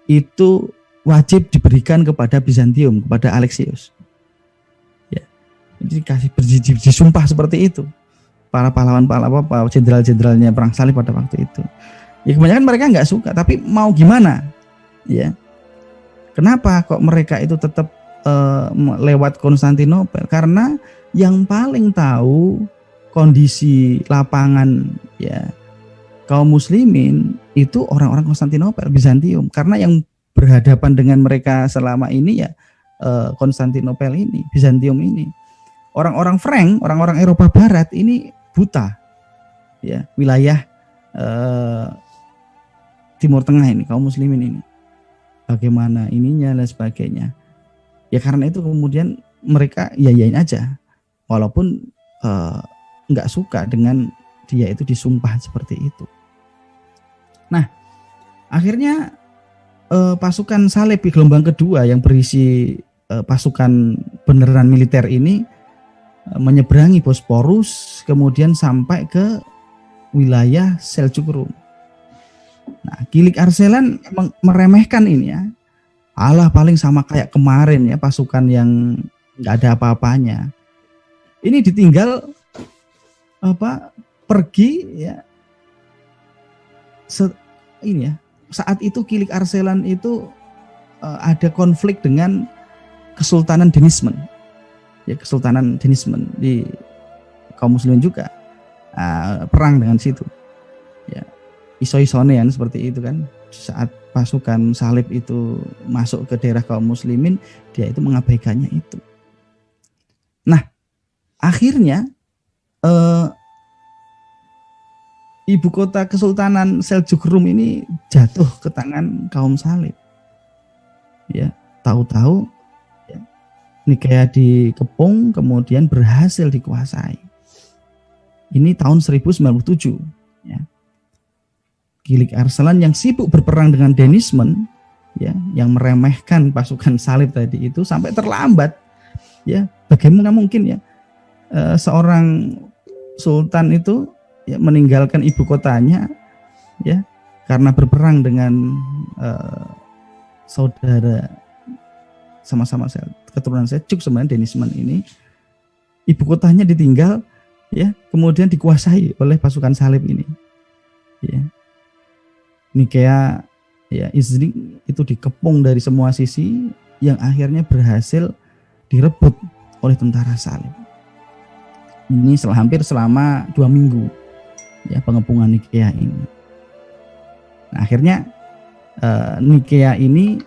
itu wajib diberikan kepada Bizantium, kepada Alexius. Ya, jadi dikasih disumpah seperti itu para pahlawan-pahlawan, jenderal-jenderalnya perang salib pada waktu itu. Ya, kebanyakan mereka nggak suka, tapi mau gimana, ya? Kenapa kok mereka itu tetap lewat Konstantinopel? Karena yang paling tahu kondisi lapangan, ya, kaum muslimin itu orang-orang Konstantinopel, Bizantium. Karena yang berhadapan dengan mereka selama ini, ya, Konstantinopel ini, Bizantium ini. Orang-orang Frank, orang-orang Eropa Barat ini buta, ya, wilayah Timur Tengah ini, kaum muslimin ini, bagaimana ininya dan sebagainya. Ya, karena itu kemudian mereka yayain aja, walaupun nggak suka dengan dia itu disumpah seperti itu. Nah, akhirnya pasukan salib di gelombang kedua yang berisi pasukan beneran militer ini menyeberangi Bosporus, kemudian sampai ke wilayah Seljuk Rum. Nah, Kilik Arslan meremehkan ini, ya. Alah, paling sama kayak kemarin, ya, pasukan yang nggak ada apa-apanya. Ini ditinggal pergi, ya. Saat itu Kilik Arslan itu ada konflik dengan Kesultanan Denizmen, ya, Kesultanan Denizmen di kaum muslimin juga perang dengan situ, ya, iso-isonean seperti itu kan. Saat pasukan salib itu masuk ke daerah kaum muslimin, dia itu mengabaikannya itu. Nah, akhirnya ibu kota Kesultanan Seljuk Rum ini jatuh ke tangan kaum salib. Ya, tahu-tahu, ya, Nikea dikepung, kemudian berhasil dikuasai. Ini tahun 1097, ya. Kilik Arslan yang sibuk berperang dengan Denizmen, ya, yang meremehkan pasukan salib tadi itu, sampai terlambat, ya. Bagaimana mungkin, ya, seorang sultan itu, ya, meninggalkan ibu kotanya, ya, karena berperang dengan saudara sama-sama keturunan Seljuk, sebenarnya Denizmen ini, ibu kotanya ditinggal, ya, kemudian dikuasai oleh pasukan salib ini, ya. Nikea, ya, Iznik itu dikepung dari semua sisi, yang akhirnya berhasil direbut oleh tentara salib. Ini hampir selama 2 minggu, ya, pengepungan Nikea ini. Nah, akhirnya Nikea ini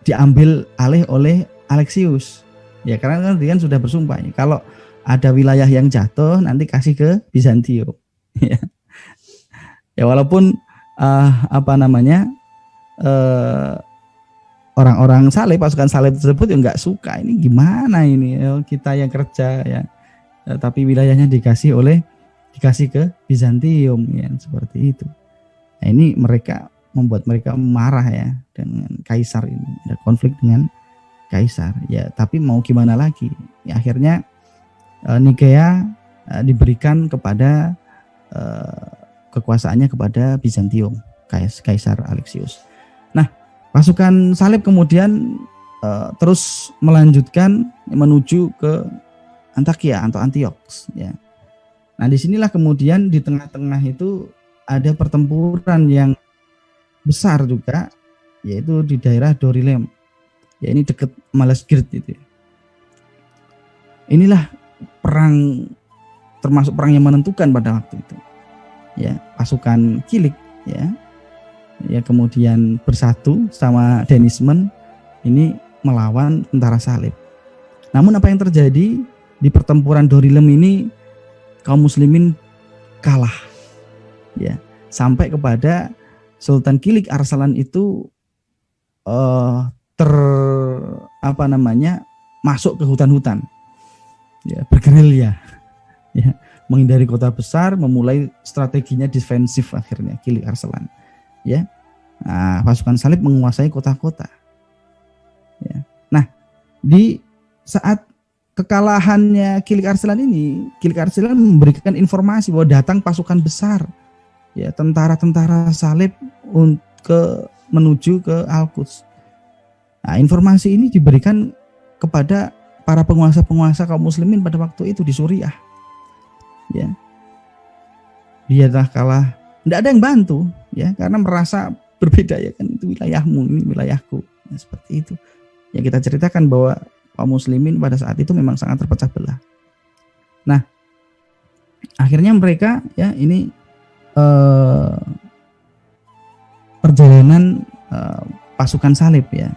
diambil alih oleh Alexius, ya, karena kan dia kan sudah bersumpah ya, kalau ada wilayah yang jatuh nanti kasih ke Bizantium. Ya, ya walaupun orang-orang salib, pasukan salib tersebut ya nggak suka, ini gimana ini, kita yang kerja ya, tapi wilayahnya dikasih ke Bizantium, ya, seperti itu. Nah, ini membuat mereka marah ya dengan kaisar ini, ada konflik dengan kaisar ya, tapi mau gimana lagi ya, akhirnya Nikea diberikan kepada kekuasaannya kepada Bizantium, Kaisar Alexius. Nah, pasukan salib kemudian terus melanjutkan menuju ke Antakya atau Antioch, ya. Nah, disinilah kemudian di tengah-tengah itu ada pertempuran yang besar juga, yaitu di daerah Dorilem, ya, ini dekat Malazgirt itu. Inilah termasuk perang yang menentukan pada waktu itu, ya. Pasukan Kilik ya kemudian bersatu sama Denismen ini melawan tentara salib. Namun apa yang terjadi di pertempuran Dorilem ini, kaum muslimin kalah, ya, sampai kepada Sultan Kilik Arsalan itu masuk ke hutan-hutan, ya, bergerilya, ya, menghindari kota besar, memulai strateginya defensif. Akhirnya Kilik Arsalan, ya, nah, pasukan salib menguasai kota-kota, ya. Nah, di saat kekalahannya Kilik Arsalan ini, Kilik Arsalan memberikan informasi bahwa datang pasukan besar, ya, tentara-tentara salib menuju ke Al-Quds. Nah, informasi ini diberikan kepada para penguasa-penguasa kaum muslimin pada waktu itu di Suriah, ya. Dia dah kalah, tidak ada yang bantu, ya, karena merasa berbeda, ya kan, itu wilayahmu, ini wilayahku, ya, seperti itu. Yang kita ceritakan bahwa kaum muslimin pada saat itu memang sangat terpecah belah. Nah, akhirnya mereka, ya, ini perjalanan pasukan salib, ya,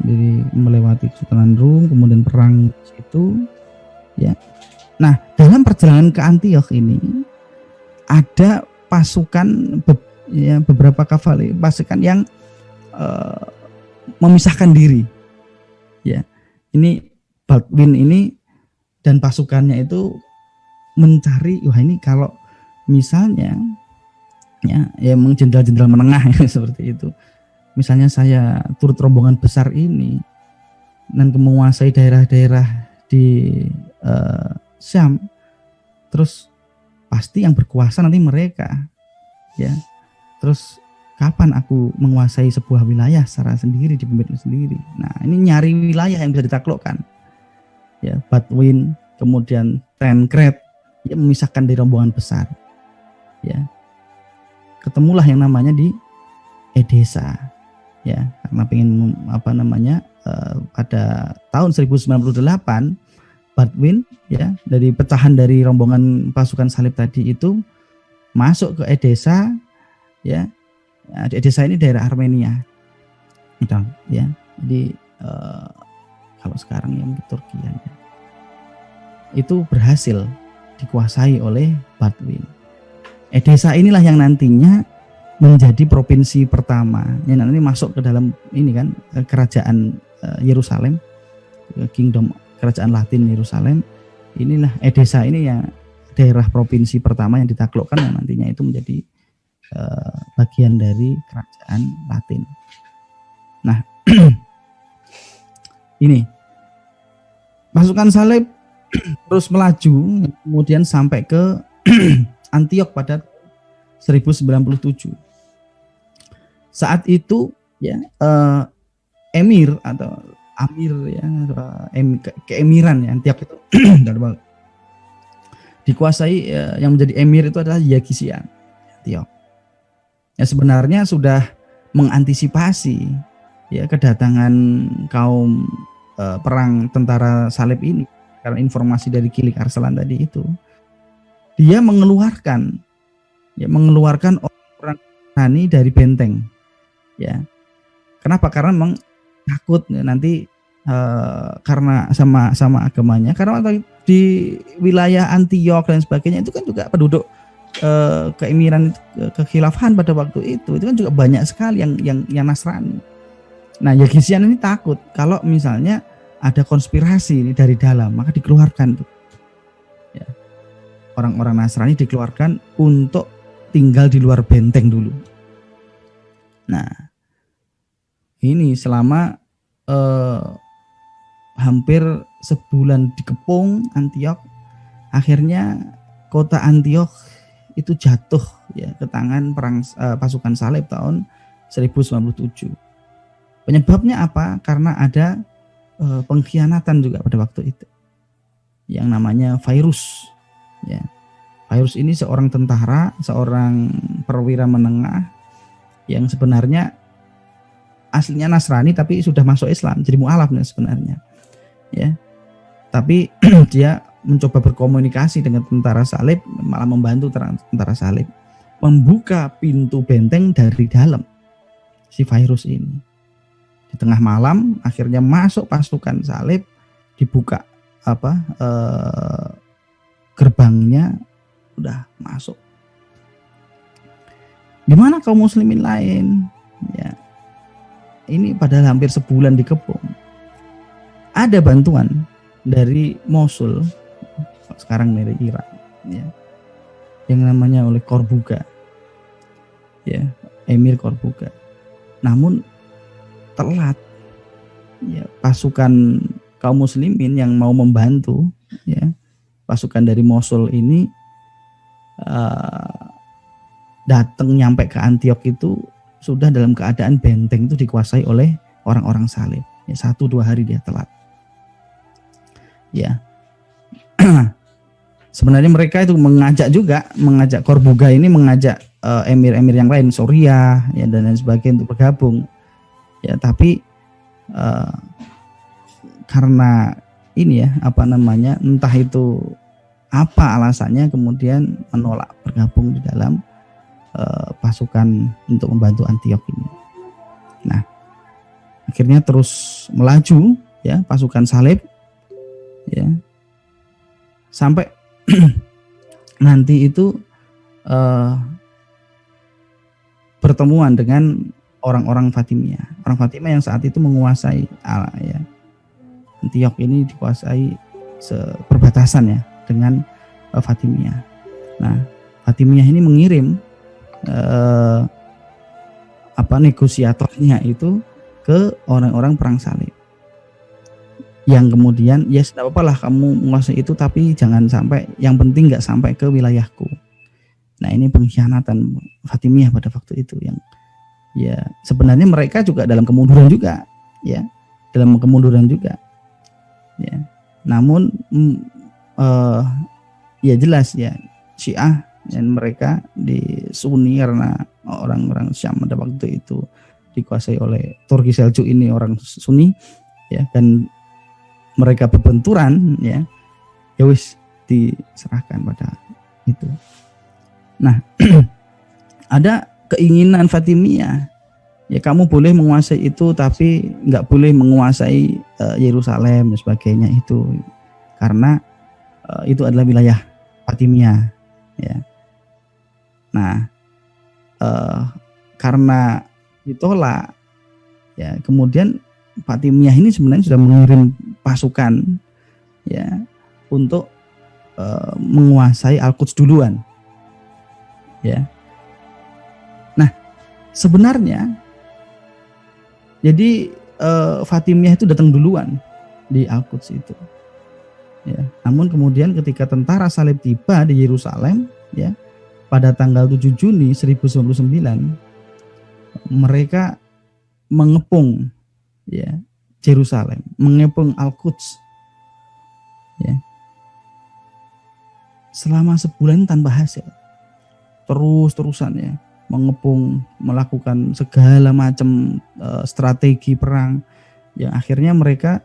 jadi melewati Kesultanan Rum, kemudian perang itu, ya. Nah, dalam perjalanan ke Antioch ini ada pasukan, ya, beberapa kavaleri, pasukan yang memisahkan diri, ya. Ini Baldwin ini dan pasukannya itu mencari, wah, ini kalau misalnya, ya jenderal-jenderal menengah, ya, seperti itu. Misalnya saya turut rombongan besar ini dan menguasai daerah-daerah di Syam, terus pasti yang berkuasa nanti mereka, ya. Terus kapan aku menguasai sebuah wilayah secara sendiri, dipimpin sendiri? Nah, ini nyari wilayah yang bisa ditaklukkan, ya. Baldwin, kemudian Tancred, ya, memisahkan dari rombongan besar, ya. Ketemulah yang namanya di Edessa, ya, karena pengen pada tahun 1098 Baldwin, ya, dari pecahan dari rombongan pasukan salib tadi itu masuk ke Edessa, ya. Di Edessa ini daerah Armenia, ya. Jadi kalau sekarang yang di Turki, ya, itu berhasil dikuasai oleh Baldwin. Edessa inilah yang nantinya menjadi provinsi pertama yang nanti masuk ke dalam ini kan, kerajaan Yerusalem, Kingdom, kerajaan Latin Yerusalem. Inilah Edessa ini ya daerah provinsi pertama yang ditaklukkan, yang nantinya itu menjadi bagian dari kerajaan Latin. Nah, ini pasukan salib terus melaju, kemudian sampai ke Antioch pada 1097. Saat itu, ya, emir atau amir, ya, keemiran, ya, Antioch itu dikuasai, yang menjadi emir itu adalah Yakisian Antioch. Ya, sebenarnya sudah mengantisipasi, ya, kedatangan kaum perang tentara salib ini karena informasi dari Kilik Arsalan tadi itu. dia mengeluarkan orang Nasrani dari benteng. Ya. Kenapa? Karena memang takut nanti karena sama agamanya. Karena di wilayah Antiok dan sebagainya itu kan juga penduduk keemiran kekhilafahan pada waktu itu kan juga banyak sekali yang Nasrani. Nah, Yaghisian ini takut kalau misalnya ada konspirasi ini dari dalam, maka dikeluarkan tuh. Ya. Orang-orang Nasrani dikeluarkan untuk tinggal di luar benteng dulu. Nah, ini selama hampir sebulan dikepung Antiok, akhirnya kota Antiok itu jatuh ya ke tangan pasukan salib tahun 1097. Penyebabnya apa? Karena ada pengkhianatan juga pada waktu itu yang namanya Virus. Ya, Virus ini seorang tentara, seorang perwira menengah yang sebenarnya aslinya Nasrani tapi sudah masuk Islam, jadi mu'alaf sebenarnya. Ya, tapi dia mencoba berkomunikasi dengan tentara salib, malah membantu tentara salib membuka pintu benteng dari dalam. Si Virus ini di tengah malam akhirnya masuk pasukan salib, dibuka gerbangnya, udah masuk. Gimana kaum muslimin lain? Ya, ini padahal hampir sebulan dikepung. Ada bantuan dari Mosul, sekarang dari Irak, ya, yang namanya oleh Korbuga, ya, Emir Korbuga. Namun telat, ya, pasukan kaum muslimin yang mau membantu, ya, pasukan dari Mosul ini datang nyampe ke Antiok itu sudah dalam keadaan benteng itu dikuasai oleh orang-orang salib. Ya, 1-2 hari dia telat. Ya, sebenarnya mereka itu mengajak Korbuga ini mengajak emir-emir yang lain, Suriah, ya, dan lain sebagainya untuk bergabung. Ya, tapi karena ini ya entah itu apa alasannya, kemudian menolak bergabung di dalam pasukan untuk membantu Antiok ini. Nah, akhirnya terus melaju, ya, pasukan salib, ya, sampai nanti itu pertemuan dengan orang-orang Fatimiyah. Orang Fatimiyah yang saat itu menguasai ya, Antiok ini dikuasai perbatasan ya dengan Fatimiyah. Nah, Fatimiyah ini mengirim negosiatornya itu ke orang-orang perang salib, yang kemudian ya tidak apa-apa lah kamu menguasai itu, tapi jangan sampai, yang penting nggak sampai ke wilayahku. Nah, ini pengkhianatan Fatimiyah pada waktu itu, yang ya sebenarnya mereka juga dalam kemunduran juga, ya, ya. Namun ya jelas ya Syiah dan mereka di Sunni, karena orang-orang Syam pada waktu itu dikuasai oleh Turki Seljuk ini orang Sunni, ya, dan mereka berbenturan, ya wis diserahkan pada itu. Nah, ada keinginan Fatimiyah, ya kamu boleh menguasai itu tapi nggak boleh menguasai Yerusalem dan sebagainya itu, karena itu adalah wilayah Fatimiyah, ya. Nah, karena ditolak, ya, kemudian Fatimiyah ini sebenarnya sudah mengirim pasukan, ya, untuk menguasai Al-Quds duluan, ya. Nah, sebenarnya jadi Fatimiyah itu datang duluan di Al-Quds itu, ya. Namun kemudian ketika tentara salib tiba di Yerusalem, ya, pada tanggal 7 Juni 1099, mereka mengepung, ya, Yerusalem, mengepung Al-Quds, ya, selama sebulan tanpa hasil, terus-terusan, ya, mengepung, melakukan segala macam strategi perang, yang akhirnya mereka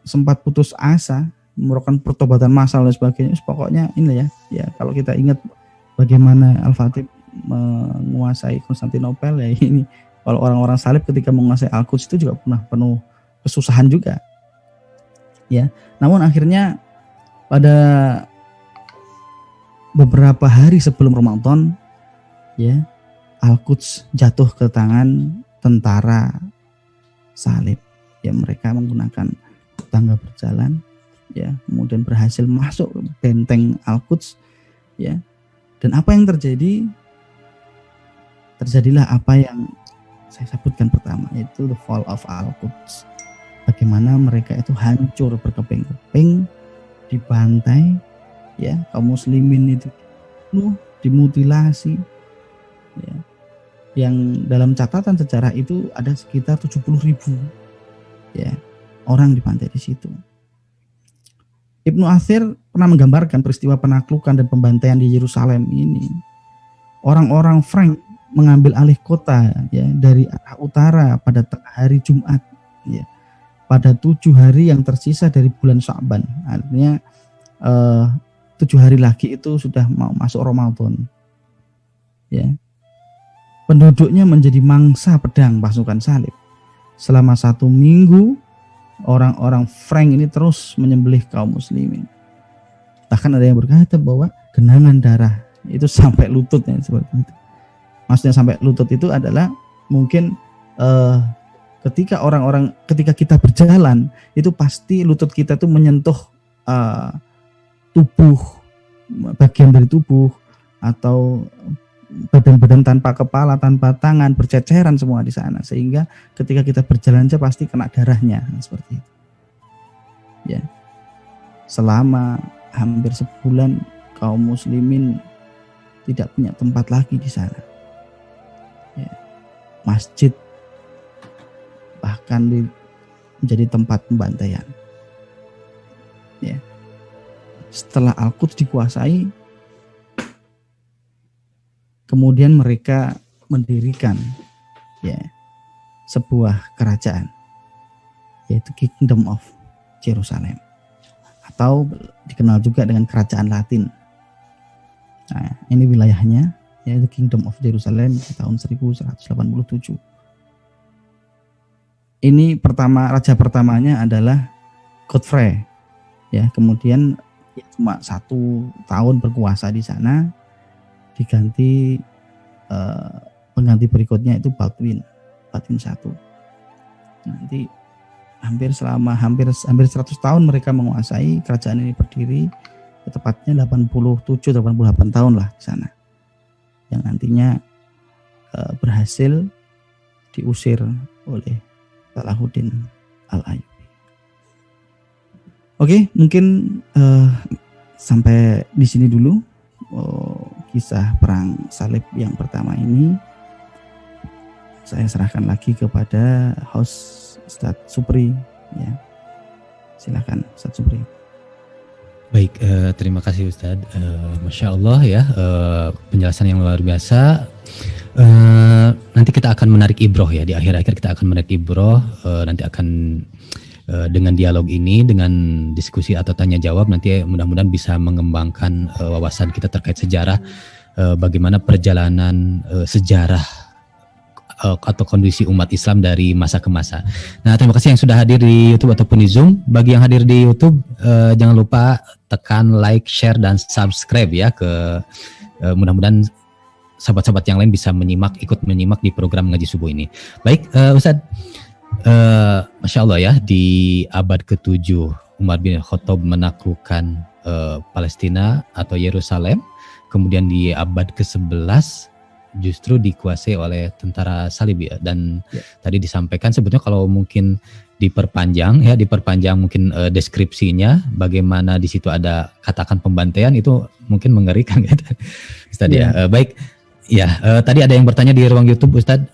sempat putus asa, merupakan pertobatan massal dan sebagainya. Pokoknya ini ya kalau kita ingat bagaimana Al-Fatih menguasai Konstantinopel, ya ini kalau orang-orang salib ketika menguasai Al-Quds itu juga pernah penuh kesusahan juga. Ya, namun akhirnya pada beberapa hari sebelum Ramadan, ya, Al-Quds jatuh ke tangan tentara salib. Ya, mereka menggunakan tangga berjalan, ya, kemudian berhasil masuk ke benteng Al-Quds, ya. Dan apa yang terjadi? Terjadilah apa yang saya sebutkan pertama, yaitu the fall of Al-Quds. Bagaimana mereka itu hancur berkeping-keping, dibantai, ya, kaum muslimin itu dimutilasi, ya. Yang dalam catatan sejarah itu ada sekitar 70.000, ya, orang dibantai di situ. Ibnu Athir pernah menggambarkan peristiwa penaklukan dan pembantaian di Yerusalem ini. Orang-orang Frank mengambil alih kota, ya, dari arah utara pada tengah hari Jumat, ya, pada 7 hari yang tersisa dari bulan Sya'ban. Artinya 7 hari lagi itu sudah mau masuk Ramadan, ya. Penduduknya menjadi mangsa pedang pasukan salib. Selama 1 minggu orang-orang Frank ini terus menyembelih kaum muslimin. Bahkan ada yang berkata bahwa genangan darah itu sampai lututnya, seperti itu. Maksudnya sampai lutut itu adalah mungkin ketika kita berjalan itu pasti lutut kita itu menyentuh tubuh, bagian dari tubuh, atau badan-badan tanpa kepala, tanpa tangan, berceceran semua di sana, sehingga ketika kita berjalan saja pasti kena darahnya, seperti itu. Ya, selama hampir sebulan kaum muslimin tidak punya tempat lagi di sana. Ya, masjid bahkan menjadi tempat pembantaian. Ya, setelah Al-Quds dikuasai, kemudian mereka mendirikan, ya, sebuah kerajaan, yaitu Kingdom of Jerusalem, atau dikenal juga dengan Kerajaan Latin. Nah, ini wilayahnya, yaitu Kingdom of Jerusalem di tahun 1187. Ini raja pertamanya adalah Godfrey, ya. Kemudian cuma 1 tahun berkuasa di sana, diganti pengganti berikutnya itu Baldwin I. Nanti hampir 100 tahun mereka menguasai kerajaan ini, berdiri tepatnya 87-88 tahun lah di sana, yang nantinya berhasil diusir oleh Salahuddin Al-Ayyubi. Oke, mungkin sampai di sini dulu kisah perang salib yang pertama ini. Saya serahkan lagi kepada host Ustadz Supri, ya. Silakan Ustadz Supri. Baik, terima kasih Ustadz. Masya Allah ya, penjelasan yang luar biasa. Nanti kita akan menarik ibroh ya, di akhir-akhir kita akan menarik ibroh. Nanti akan dengan dialog ini, dengan diskusi atau tanya jawab, nanti mudah-mudahan bisa mengembangkan wawasan kita terkait sejarah, bagaimana perjalanan sejarah atau kondisi umat Islam dari masa ke masa. Nah, terima kasih yang sudah hadir di YouTube ataupun di Zoom. Bagi yang hadir di YouTube, jangan lupa tekan like, share, dan subscribe ya, mudah-mudahan sahabat-sahabat yang lain bisa ikut menyimak di program Ngaji Subuh ini. Baik, Ustadz, Masya Allah ya, di abad ke-7 Umar bin Khattab menaklukkan Palestina atau Yerusalem. Kemudian di abad ke-11 justru dikuasai oleh tentara salib ya. Dan tadi disampaikan sebetulnya kalau mungkin diperpanjang mungkin deskripsinya, bagaimana di situ ada katakan pembantaian, itu mungkin mengerikan gitu. Ustadz ya. Baik ya, tadi ada yang bertanya di ruang YouTube, Ustadz,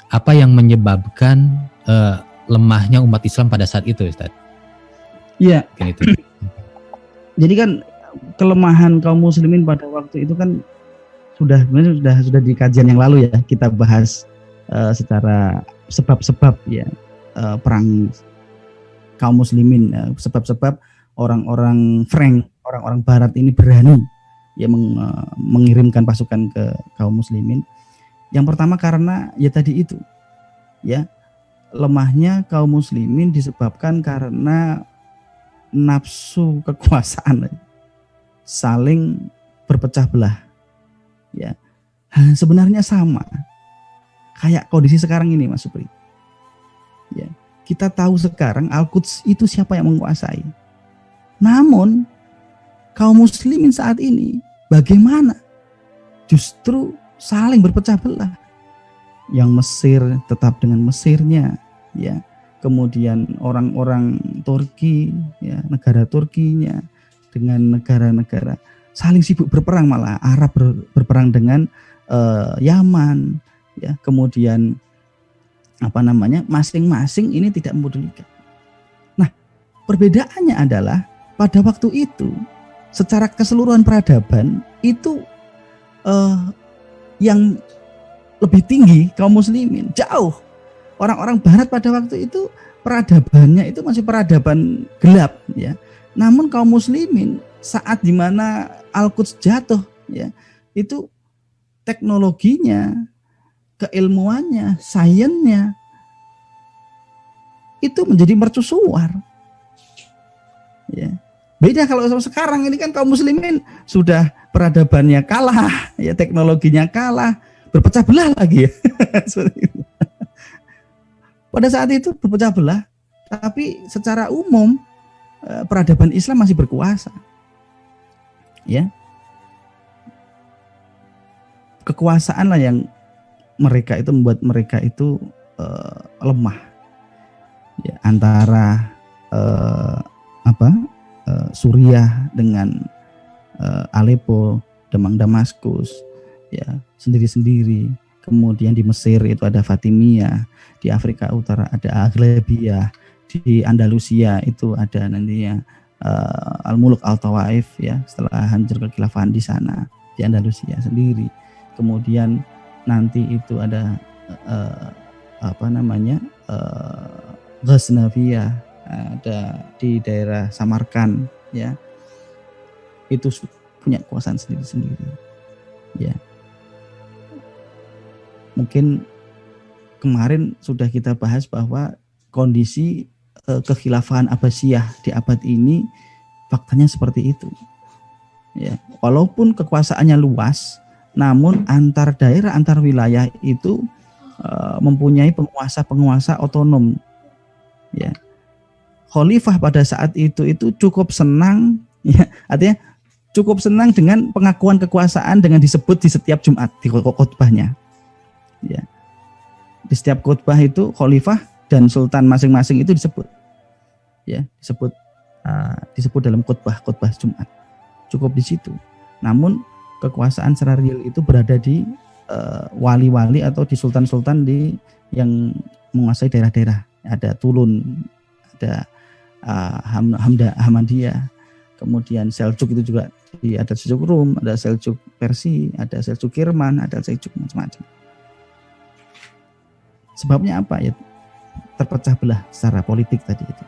apa yang menyebabkan lemahnya umat Islam pada saat itu, Ustadz? Iya. Jadi kan kelemahan kaum muslimin pada waktu itu kan sudah di kajian yang lalu ya, kita bahas secara sebab-sebab ya, perang kaum muslimin, sebab-sebab orang-orang Frank, orang-orang Barat ini berani ya mengirimkan pasukan ke kaum muslimin. Yang pertama karena ya tadi itu ya, lemahnya kaum muslimin disebabkan karena nafsu kekuasaan saling berpecah belah ya. Sebenarnya sama kayak kondisi sekarang ini Mas Supri ya. Kita tahu sekarang Al-Quds itu siapa yang menguasai, namun kaum muslimin saat ini bagaimana justru saling berpecah belah. Yang Mesir tetap dengan Mesirnya ya, kemudian orang-orang Turki ya, negara Turkinya dengan negara-negara saling sibuk berperang, malah Arab berperang dengan Yaman ya, kemudian masing-masing ini tidak mempedulikan. Nah, perbedaannya adalah pada waktu itu secara keseluruhan peradaban itu yang lebih tinggi kaum muslimin jauh. Orang-orang Barat pada waktu itu peradabannya itu masih peradaban gelap ya. Namun kaum muslimin saat dimana Al-Quds jatuh ya, itu teknologinya, keilmuannya, sainsnya itu menjadi mercusuar ya. Beda kalau sekarang ini kan kaum muslimin sudah peradabannya kalah ya, teknologinya kalah, berpecah belah lagi ya. Pada saat itu berpecah belah, tapi secara umum peradaban Islam masih berkuasa ya. Kekuasaan lah yang mereka itu membuat mereka itu lemah ya, antara Suriah dengan Aleppo, Damaskus ya, sendiri-sendiri. Kemudian di Mesir itu ada Fatimiyah, di Afrika Utara ada Aghlabiyah, di Andalusia itu ada nantinya Al-Muluk Al-Tawaif ya, setelah hancur kekhilafahan di sana di Andalusia sendiri. Kemudian nanti itu ada Ghaznaviyah, ada di daerah Samarkand ya, itu punya kekuasaan sendiri-sendiri ya. Mungkin kemarin sudah kita bahas bahwa kondisi kekhilafahan Abbasiyah di abad ini faktanya seperti itu ya. Walaupun kekuasaannya luas, namun antar daerah, antar wilayah itu mempunyai penguasa-penguasa otonom ya. Khalifah pada saat itu cukup senang ya, artinya cukup senang dengan pengakuan kekuasaan dengan disebut di setiap Jumat di khotbahnya ya. Di setiap khotbah itu khalifah dan sultan masing-masing itu disebut ya, disebut dalam khotbah Jumat, cukup di situ. Namun kekuasaan secara real itu berada di wali-wali atau di sultan-sultan di yang menguasai daerah-daerah. Ada Tulun, ada Hamadiyah, kemudian Seljuk itu juga ada Seljuk Rum, ada Seljuk Persia, ada Seljuk Kirman, ada Seljuk macam-macam. Sebabnya apa ya? Terpecah belah secara politik tadi itu.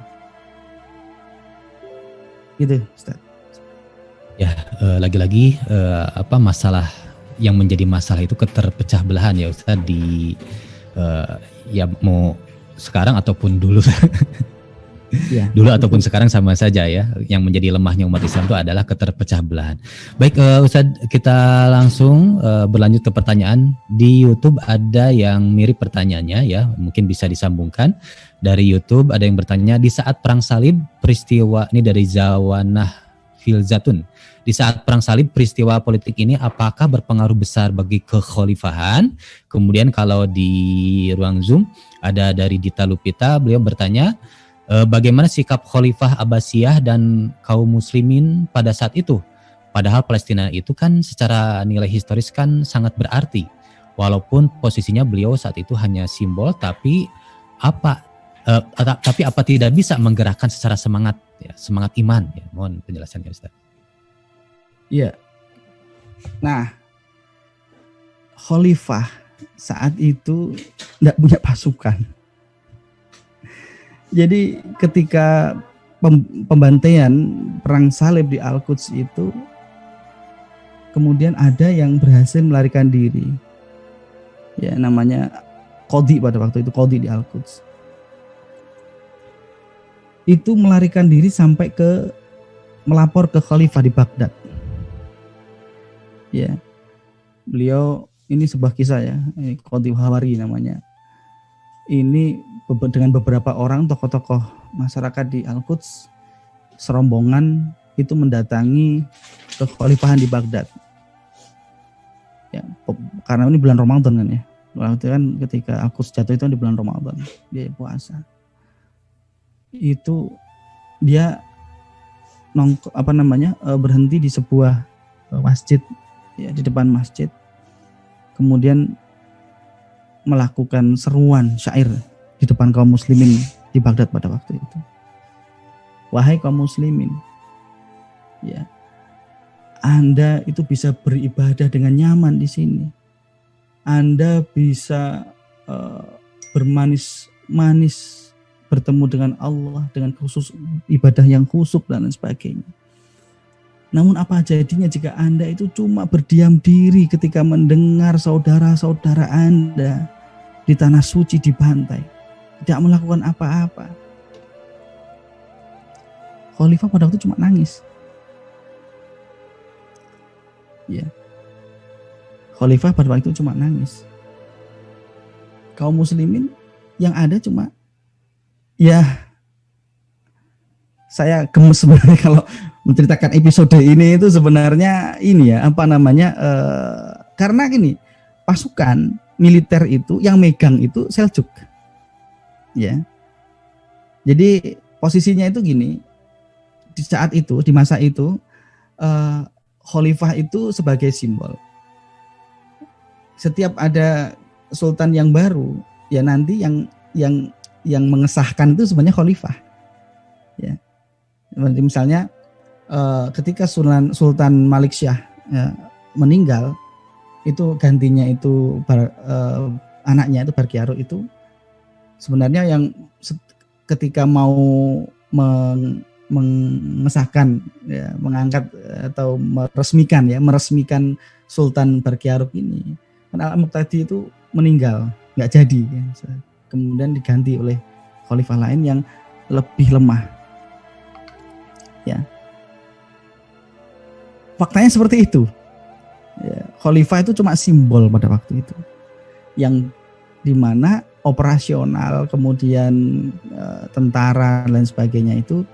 Gitu, Ustaz. Ya, lagi-lagi masalah yang menjadi masalah itu keterpecah belahan ya Ustaz di ya mau sekarang ataupun dulu. Ya, dulu ataupun sekarang sama saja ya. Yang menjadi lemahnya umat Islam itu adalah keterpecah belahan. Baik Ustadz, kita langsung berlanjut ke pertanyaan. Di YouTube ada yang mirip pertanyaannya ya, mungkin bisa disambungkan. Dari YouTube ada yang bertanya, di saat perang salib peristiwa ini dari Zawanah Filzatun. Di saat perang salib peristiwa politik ini apakah berpengaruh besar bagi kekhalifahan? Kemudian kalau di ruang Zoom ada dari Dita Lupita, beliau bertanya, bagaimana sikap Khalifah Abbasiyah dan kaum muslimin pada saat itu? Padahal Palestina itu kan secara nilai historis kan sangat berarti. Walaupun posisinya beliau saat itu hanya simbol, tapi apa tidak bisa menggerakkan secara semangat iman? Ya, mohon penjelasannya Ustaz. Iya. Nah, Khalifah saat itu tidak punya pasukan. Jadi ketika pembantaian perang salib di Al-Quds itu kemudian ada yang berhasil melarikan diri, ya namanya Qadhi pada waktu itu, Qadhi di Al-Quds itu melarikan diri sampai melapor ke Khalifah di Baghdad. Ya, beliau ini sebuah kisah ya, Qadhi Hawari namanya. Ini dengan beberapa orang tokoh-tokoh masyarakat di Al-Quds, serombongan itu mendatangi kekhalifahan di Baghdad. Ya, karena ini bulan Ramadan kan ya. Waktu kan ketika Al-Quds jatuh itu di bulan Ramadan, dia puasa. Itu dia berhenti di sebuah masjid, ya, di depan masjid. Kemudian melakukan seruan syair di depan kaum muslimin di Baghdad pada waktu itu. Wahai kaum muslimin, ya, Anda itu bisa beribadah dengan nyaman di sini. Anda bisa bermanis-manis bertemu dengan Allah dengan khusus ibadah yang khusyuk dan lain sebagainya. Namun apa jadinya jika Anda itu cuma berdiam diri ketika mendengar saudara-saudara Anda di tanah suci dibantai, tidak melakukan apa-apa? Khalifah pada waktu cuma nangis. Ya. Khalifah pada waktu itu cuma nangis. Kaum muslimin yang ada cuma, ya, saya gemes sebenarnya kalau menceritakan episode ini itu sebenarnya ini ya, karena gini, pasukan militer itu yang megang itu Seljuk, ya. Jadi posisinya itu gini, di saat itu, di masa itu, Khalifah itu sebagai simbol. Setiap ada sultan yang baru, ya nanti yang mengesahkan itu sebenarnya Khalifah, ya. Misalnya ketika Sultan Malik Syah meninggal, itu gantinya itu anaknya itu Barkiaro itu sebenarnya yang ketika mau mengesahkan, ya, mengangkat atau meresmikan Sultan Barkiaro ini, kan Al-Muqtadi itu meninggal, nggak jadi, ya. Kemudian diganti oleh khalifah lain yang lebih lemah, ya. Faktanya seperti itu. Ya, khalifah itu cuma simbol pada waktu itu, yang dimana operasional kemudian tentara dan lain sebagainya itu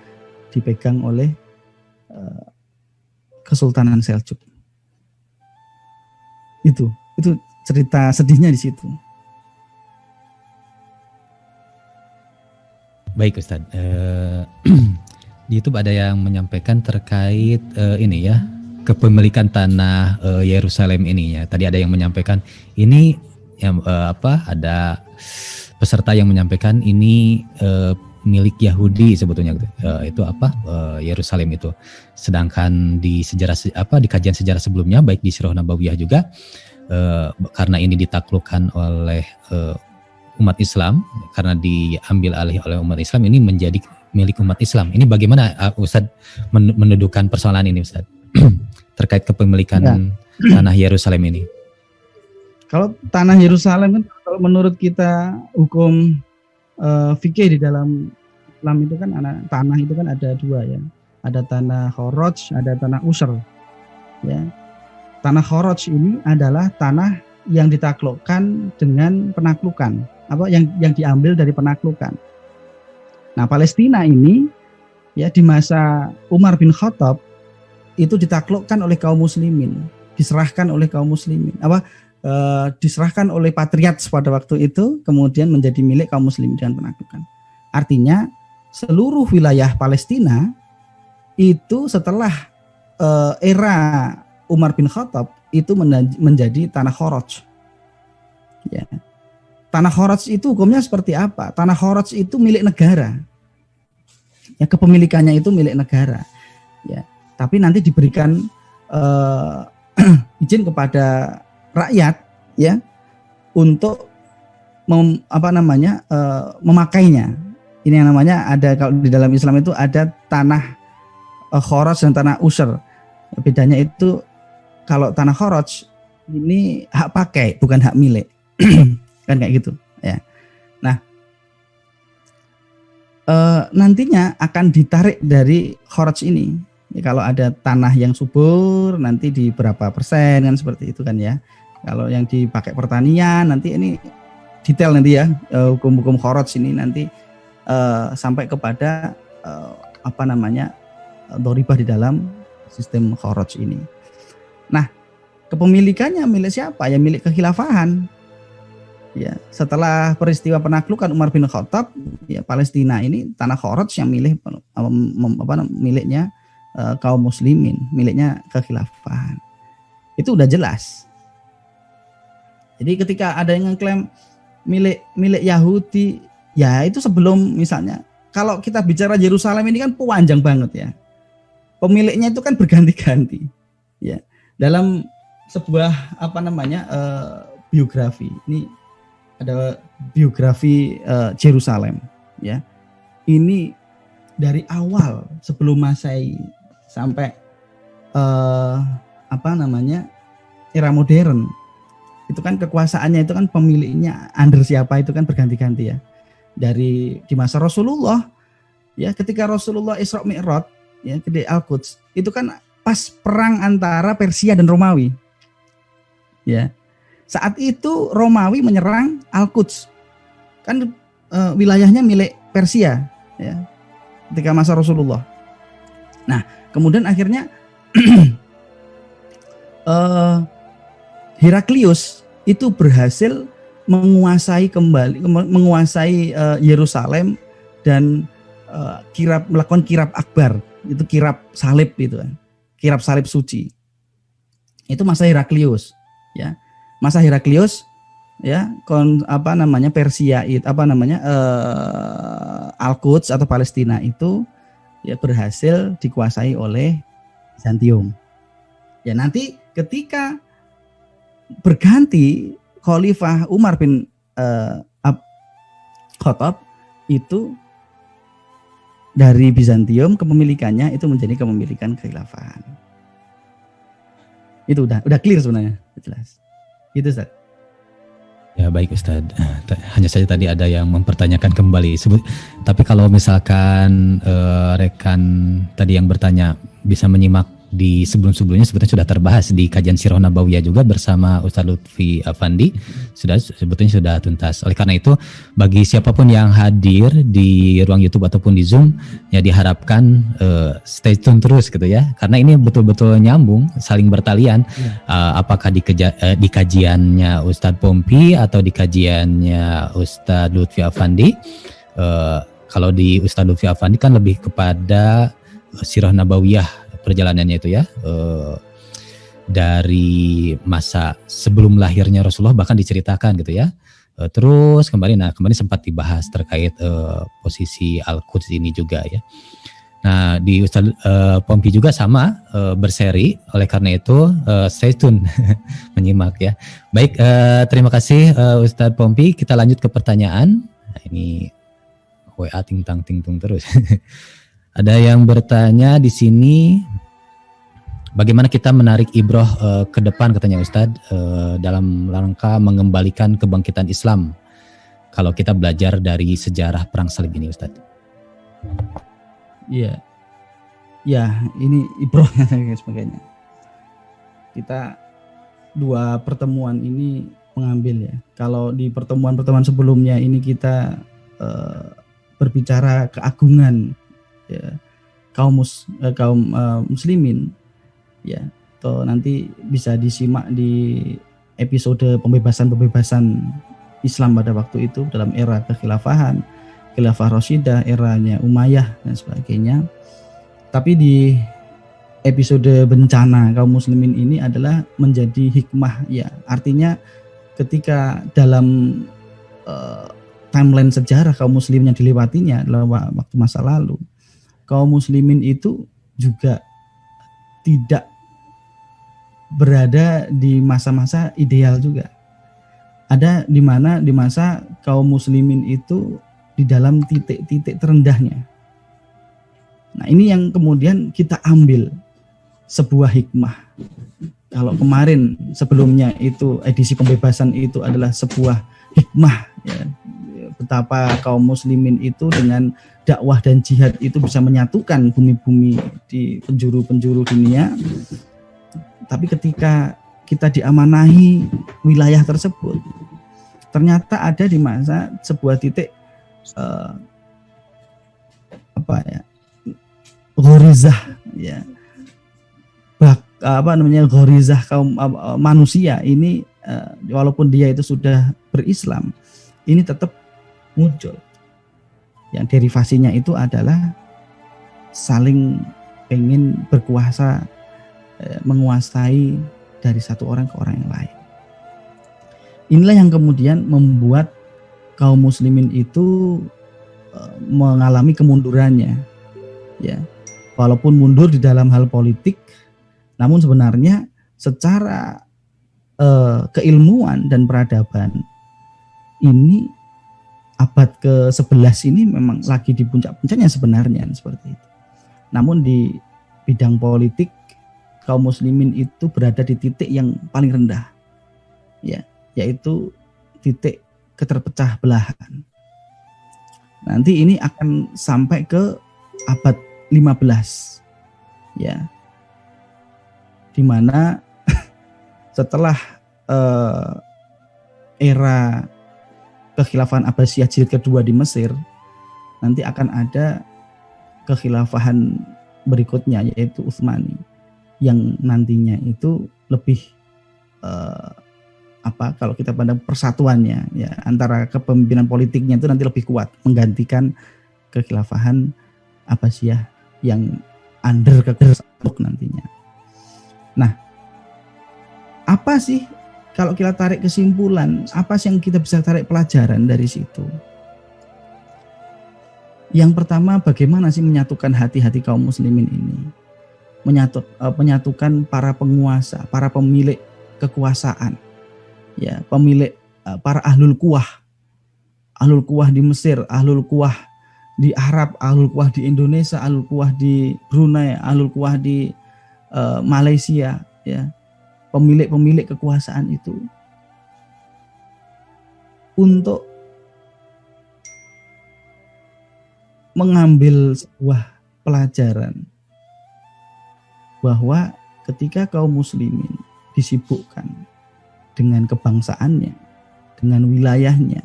dipegang oleh Kesultanan Seljuk. Itu cerita sedihnya di situ. Baik Ustadz, di YouTube ada yang menyampaikan terkait ini ya, kepemilikan tanah Yerusalem ini ya. Tadi ada yang menyampaikan ini yang ada peserta yang menyampaikan ini milik Yahudi sebetulnya itu Yerusalem itu. Sedangkan di di kajian sejarah sebelumnya baik di Sirah Nabawiyah juga karena ini ditaklukkan oleh umat Islam, karena diambil alih oleh umat Islam, ini menjadi milik umat Islam. Ini bagaimana Ustadz mendudukan persoalan ini Ustadz terkait kepemilikan tanah Yerusalem ini? Kalau tanah Yerusalem kan kalau menurut kita hukum fikih di dalam Islam itu kan tanah itu kan ada dua ya. Ada tanah khoroj, ada tanah usr. Ya. Tanah khoroj ini adalah tanah yang ditaklukkan dengan penaklukan, yang diambil dari penaklukan. Nah, Palestina ini ya di masa Umar bin Khattab itu ditaklukkan oleh kaum muslimin, diserahkan oleh kaum muslimin. Diserahkan oleh patriark pada waktu itu, kemudian menjadi milik kaum muslimin dengan penaklukan. Artinya seluruh wilayah Palestina itu setelah era Umar bin Khattab itu menjadi tanah khoroj. Ya. Tanah khoroj itu hukumnya seperti apa? Tanah khoroj itu milik negara. Ya, kepemilikannya itu milik negara. Ya. Tapi nanti diberikan izin kepada rakyat ya untuk memakainya. ini yang namanya ada, kalau di dalam Islam itu ada tanah khoraj dan tanah usr. Bedanya itu kalau tanah khoraj ini hak pakai bukan hak milik. Kan kayak gitu ya. Nah, nantinya akan ditarik dari khoraj ini. Ya, kalau ada tanah yang subur nanti di berapa persen kan seperti itu kan ya. Kalau yang dipakai pertanian nanti ini detail nanti ya, hukum-hukum khoraj ini nanti sampai kepada doribah di dalam sistem khoraj ini. Nah, kepemilikannya milik siapa? Ya milik kekhilafahan. Ya, setelah peristiwa penaklukan Umar bin Khattab, ya Palestina ini tanah khoraj yang miliknya kaum muslimin, miliknya kekhilafahan. Itu udah jelas. Jadi ketika ada yang ngeklaim milik Yahudi, ya itu sebelum, misalnya kalau kita bicara Yerusalem ini kan panjang banget ya. Pemiliknya itu kan berganti-ganti. Ya. Dalam sebuah biografi. Ini ada biografi Yerusalem ya. Ini dari awal sebelum Masehi sampai era modern. Itu kan kekuasaannya itu kan pemiliknya under siapa itu kan berganti-ganti ya. Dari di masa Rasulullah ya, ketika Rasulullah Isra Mi'raj ya ke Al-Quds, itu kan pas perang antara Persia dan Romawi. Ya. Saat itu Romawi menyerang Al-Quds. Kan wilayahnya milik Persia ya. Ketika masa Rasulullah. Nah, kemudian akhirnya Heraklius itu berhasil menguasai Yerusalem dan melakukan kirab akbar, itu kirab salib itu kan, kirab salib suci. Itu masa Heraklius ya. Masa Heraklius ya, Persia itu Al-Quds atau Palestina itu ya berhasil dikuasai oleh Bizantium. Ya nanti ketika berganti Khalifah Umar bin Khattab itu dari Bizantium, kepemilikannya itu menjadi kepemilikan kekhilafahan. Itu udah clear sebenarnya, jelas. Gitu Ustaz. Ya baik Ustadz, hanya saja tadi ada yang mempertanyakan kembali. Tapi kalau misalkan rekan tadi yang bertanya bisa menyimak di sebelum-sebelumnya, sebetulnya sudah terbahas di kajian Sirah Nabawiyah juga bersama Ustadz Lutfi Afandi, sebetulnya sudah tuntas. Oleh karena itu bagi siapapun yang hadir di ruang YouTube ataupun di Zoom, ya diharapkan stay tune terus gitu ya, karena ini betul-betul nyambung, saling bertalian. Apakah di kajiannya Ustadz Pompi atau di kajiannya Ustadz Lutfi Afandi. Kalau di Ustadz Lutfi Afandi kan lebih kepada Sirah Nabawiyah perjalanannya itu ya, dari masa sebelum lahirnya Rasulullah bahkan diceritakan gitu ya. Terus kemarin sempat dibahas terkait posisi Al-Quds ini juga ya. Nah di Ustadz Pompi juga sama berseri, oleh karena itu stay tune menyimak ya. Baik, terima kasih Ustadz Pompi. Kita lanjut ke pertanyaan. Nah, ini WA ting-tung terus. Ada yang bertanya di sini, bagaimana kita menarik ibroh ke depan katanya Ustadz dalam rangka mengembalikan kebangkitan Islam kalau kita belajar dari sejarah perang salib ini Ustadz? Iya, ya ini ibrohnya dan sebagainya. Kita dua pertemuan ini mengambil ya. Kalau di pertemuan-pertemuan sebelumnya ini kita berbicara keagungan ya, kaum muslimin ya, atau nanti bisa disimak di episode pembebasan Islam pada waktu itu dalam era kekhilafahan, Khilafah Rasyidah, eranya Umayyah dan sebagainya. Tapi di episode bencana kaum muslimin ini adalah menjadi hikmah ya, artinya ketika dalam timeline sejarah kaum muslimin yang dilewatinya adalah waktu masa lalu, kaum muslimin itu juga tidak berada di masa-masa ideal juga. Ada di mana di masa kaum muslimin itu di dalam titik-titik terendahnya. Nah, ini yang kemudian kita ambil sebuah hikmah. Kalau kemarin sebelumnya itu edisi pembebasan itu adalah sebuah hikmah, ya, betapa kaum muslimin itu dengan dakwah dan jihad itu bisa menyatukan bumi-bumi di penjuru-penjuru dunia. Tapi ketika kita diamanahi wilayah tersebut, ternyata ada di masa sebuah titik ghorizah, ya, ghorizah kaum manusia ini, walaupun dia itu sudah berislam, ini tetap muncul. Yang derivasinya itu adalah saling pengen berkuasa, menguasai dari satu orang ke orang yang lain. Inilah yang kemudian membuat kaum muslimin itu mengalami kemundurannya, ya. Walaupun mundur di dalam hal politik, namun sebenarnya secara keilmuan dan peradaban ini abad ke-11 ini memang lagi di puncak-puncaknya sebenarnya seperti itu. Namun di bidang politik kaum muslimin itu berada di titik yang paling rendah, ya, yaitu titik keterpecah belahan. Nanti ini akan sampai ke abad 15, ya, di mana setelah era kekhilafahan Abbasiyah jilid kedua di Mesir, nanti akan ada kekhilafahan berikutnya yaitu Utsmani, yang nantinya itu lebih kalau kita pandang persatuannya, ya, antara kepemimpinan politiknya itu nanti lebih kuat menggantikan kekhilafahan Abbasiyah yang under kekerasan nantinya. Nah, apa sih kalau kita tarik kesimpulan, apa sih yang kita bisa tarik pelajaran dari situ? Yang pertama, bagaimana sih menyatukan hati-hati kaum muslimin ini? Menyatukan para penguasa, para pemilik kekuasaan, ya, pemilik, para ahlul quwah di Mesir, ahlul quwah di Arab, ahlul quwah di Indonesia, ahlul quwah di Brunei, ahlul quwah di Malaysia, ya, pemilik kekuasaan itu, untuk mengambil sebuah pelajaran bahwa ketika kaum muslimin disibukkan dengan kebangsaannya, dengan wilayahnya,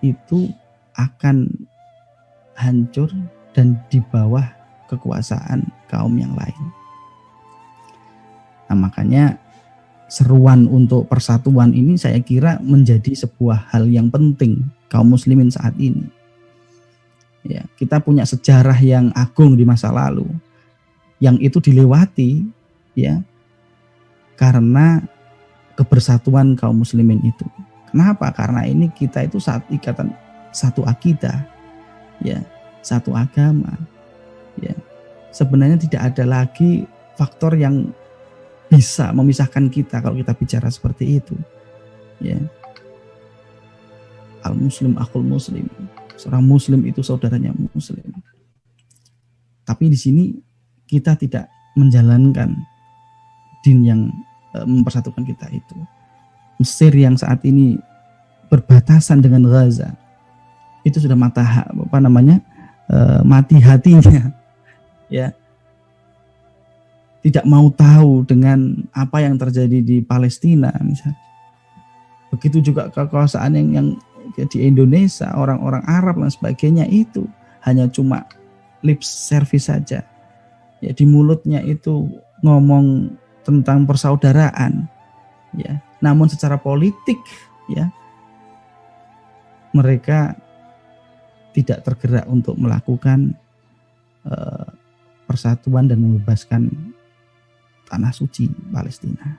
itu akan hancur dan di bawah kekuasaan kaum yang lain. Nah, makanya seruan untuk persatuan ini saya kira menjadi sebuah hal yang penting kaum muslimin saat ini. Ya, kita punya sejarah yang agung di masa lalu, yang itu dilewati, ya, karena kebersatuan kaum muslimin itu. Kenapa? Karena ini kita itu saat ikatan satu akidah, ya, satu agama, ya. Sebenarnya tidak ada lagi faktor yang bisa memisahkan kita kalau kita bicara seperti itu, ya. Al muslim akhul muslim, seorang muslim itu saudaranya muslim. Tapi di sini kita tidak menjalankan din yang mempersatukan kita itu. Mesir yang saat ini berbatasan dengan Gaza itu sudah mati hatinya, ya, tidak mau tahu dengan apa yang terjadi di Palestina misalnya. Begitu juga kekuasaan yang di Indonesia, orang-orang Arab dan sebagainya, itu hanya cuma lip service saja, ya, di mulutnya itu ngomong tentang persaudaraan, ya, namun secara politik, ya, mereka tidak tergerak untuk melakukan persatuan dan membebaskan tanah suci Palestina.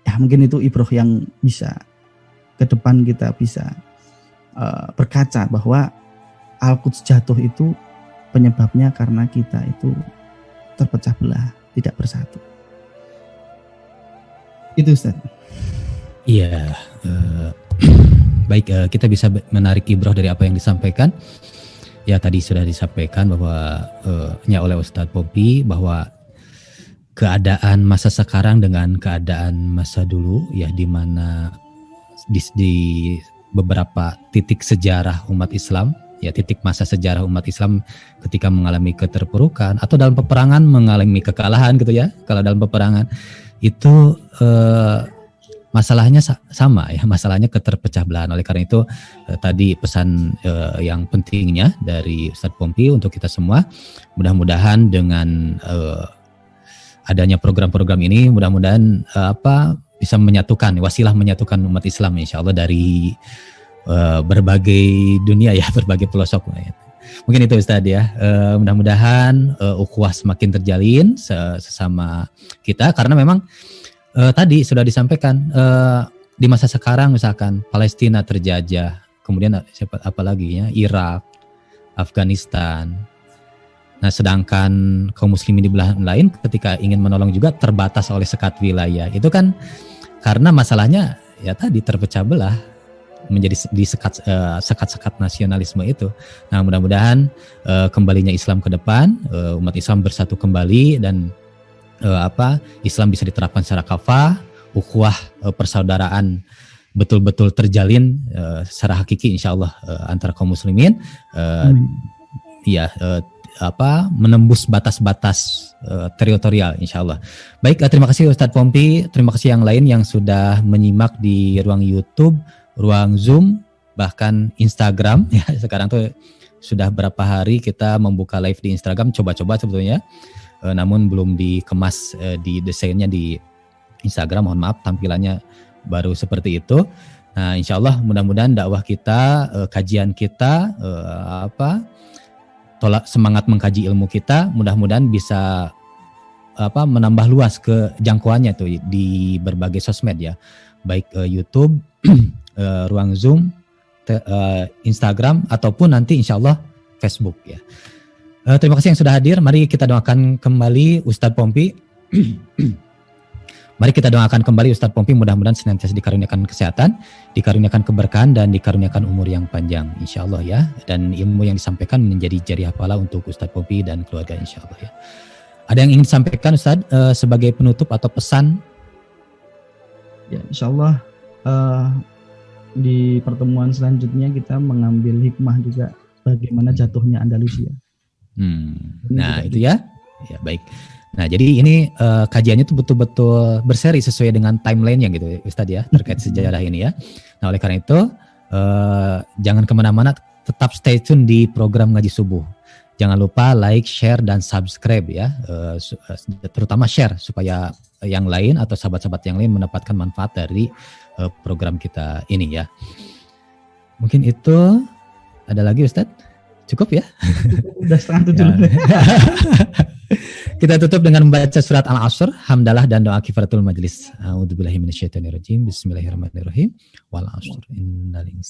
Ya, mungkin itu ibroh yang bisa ke depan kita bisa berkaca bahwa Al-Quds jatuh itu penyebabnya karena kita itu terpecah belah, tidak bersatu. Itu Ustaz. Iya, Baik, kita bisa menarik ibroh dari apa yang disampaikan. Ya, tadi sudah disampaikan bahwa oleh Ustadz Popi bahwa keadaan masa sekarang dengan keadaan masa dulu, ya, di mana di beberapa titik sejarah umat Islam, ya, titik masa sejarah umat Islam ketika mengalami keterpurukan atau dalam peperangan mengalami kekalahan gitu ya. Kalau dalam peperangan itu masalahnya sama ya, masalahnya keterpecah belahan. Oleh karena itu tadi pesan yang pentingnya dari Ustadz Pompi untuk kita semua, mudah-mudahan dengan adanya program-program ini, mudah-mudahan bisa menyatukan, wasilah menyatukan umat Islam insya Allah dari berbagai dunia ya, berbagai pelosok. Mungkin itu Ustadz ya, mudah-mudahan ukhuwah semakin terjalin sesama kita, karena memang tadi sudah disampaikan di masa sekarang misalkan Palestina terjajah, kemudian apa lagi ya, Irak, Afghanistan. Nah, sedangkan kaum muslimin di belahan lain ketika ingin menolong juga terbatas oleh sekat wilayah. Itu kan karena masalahnya ya tadi terpecah belah menjadi di sekat-sekat nasionalisme itu. Nah, mudah-mudahan kembalinya Islam ke depan, umat Islam bersatu kembali dan Islam bisa diterapkan secara kafah, ukhuwah persaudaraan betul-betul terjalin secara hakiki insyaallah antara kaum muslimin, menembus batas-batas teritorial insyaallah. Baik, terima kasih Ustadz Pompi, terima kasih yang lain yang sudah menyimak di ruang YouTube, ruang Zoom, bahkan Instagram ya. Sekarang tuh sudah berapa hari kita membuka live di Instagram, coba-coba sebetulnya. Namun belum dikemas di desainnya di Instagram, mohon maaf tampilannya baru seperti itu. Nah, insya Allah mudah-mudahan dakwah kita, kajian kita, semangat mengkaji ilmu kita, mudah-mudahan bisa menambah luas ke jangkauannya tuh di berbagai sosmed ya, baik YouTube, ruang Zoom, Instagram, ataupun nanti insya Allah Facebook ya. Terima kasih yang sudah hadir. Mari kita doakan kembali Ustadz Pompi. Mari kita doakan kembali Ustadz Pompi, mudah-mudahan senantiasa dikaruniakan kesehatan, dikaruniakan keberkahan, dan dikaruniakan umur yang panjang insya Allah ya. Dan ilmu yang disampaikan menjadi jariah pahala untuk Ustadz Pompi dan keluarga insya Allah ya. Ada yang ingin disampaikan Ustadz sebagai penutup atau pesan? Ya, insya Allah di pertemuan selanjutnya kita mengambil hikmah juga bagaimana jatuhnya Andalusia. Nah itu ya, ya baik. Nah jadi ini kajiannya tuh betul-betul berseri sesuai dengan timeline-nya gitu Ustadz ya, terkait sejarah ini ya. Nah oleh karena itu jangan kemana-mana, tetap stay tune di program Ngaji Subuh. Jangan lupa like, share, dan subscribe ya, terutama share supaya yang lain atau sahabat-sahabat yang lain mendapatkan manfaat dari program kita ini ya. Mungkin itu, ada lagi Ustadz? Cukup ya? Udah 6:30. Kita tutup dengan membaca surat Al-Asr, hamdalah dan doa kifaratul majlis. A'udzubillahi minasyaitonirrajim. Bismillahirrahmanirrahim. Wal 'ashr innal insana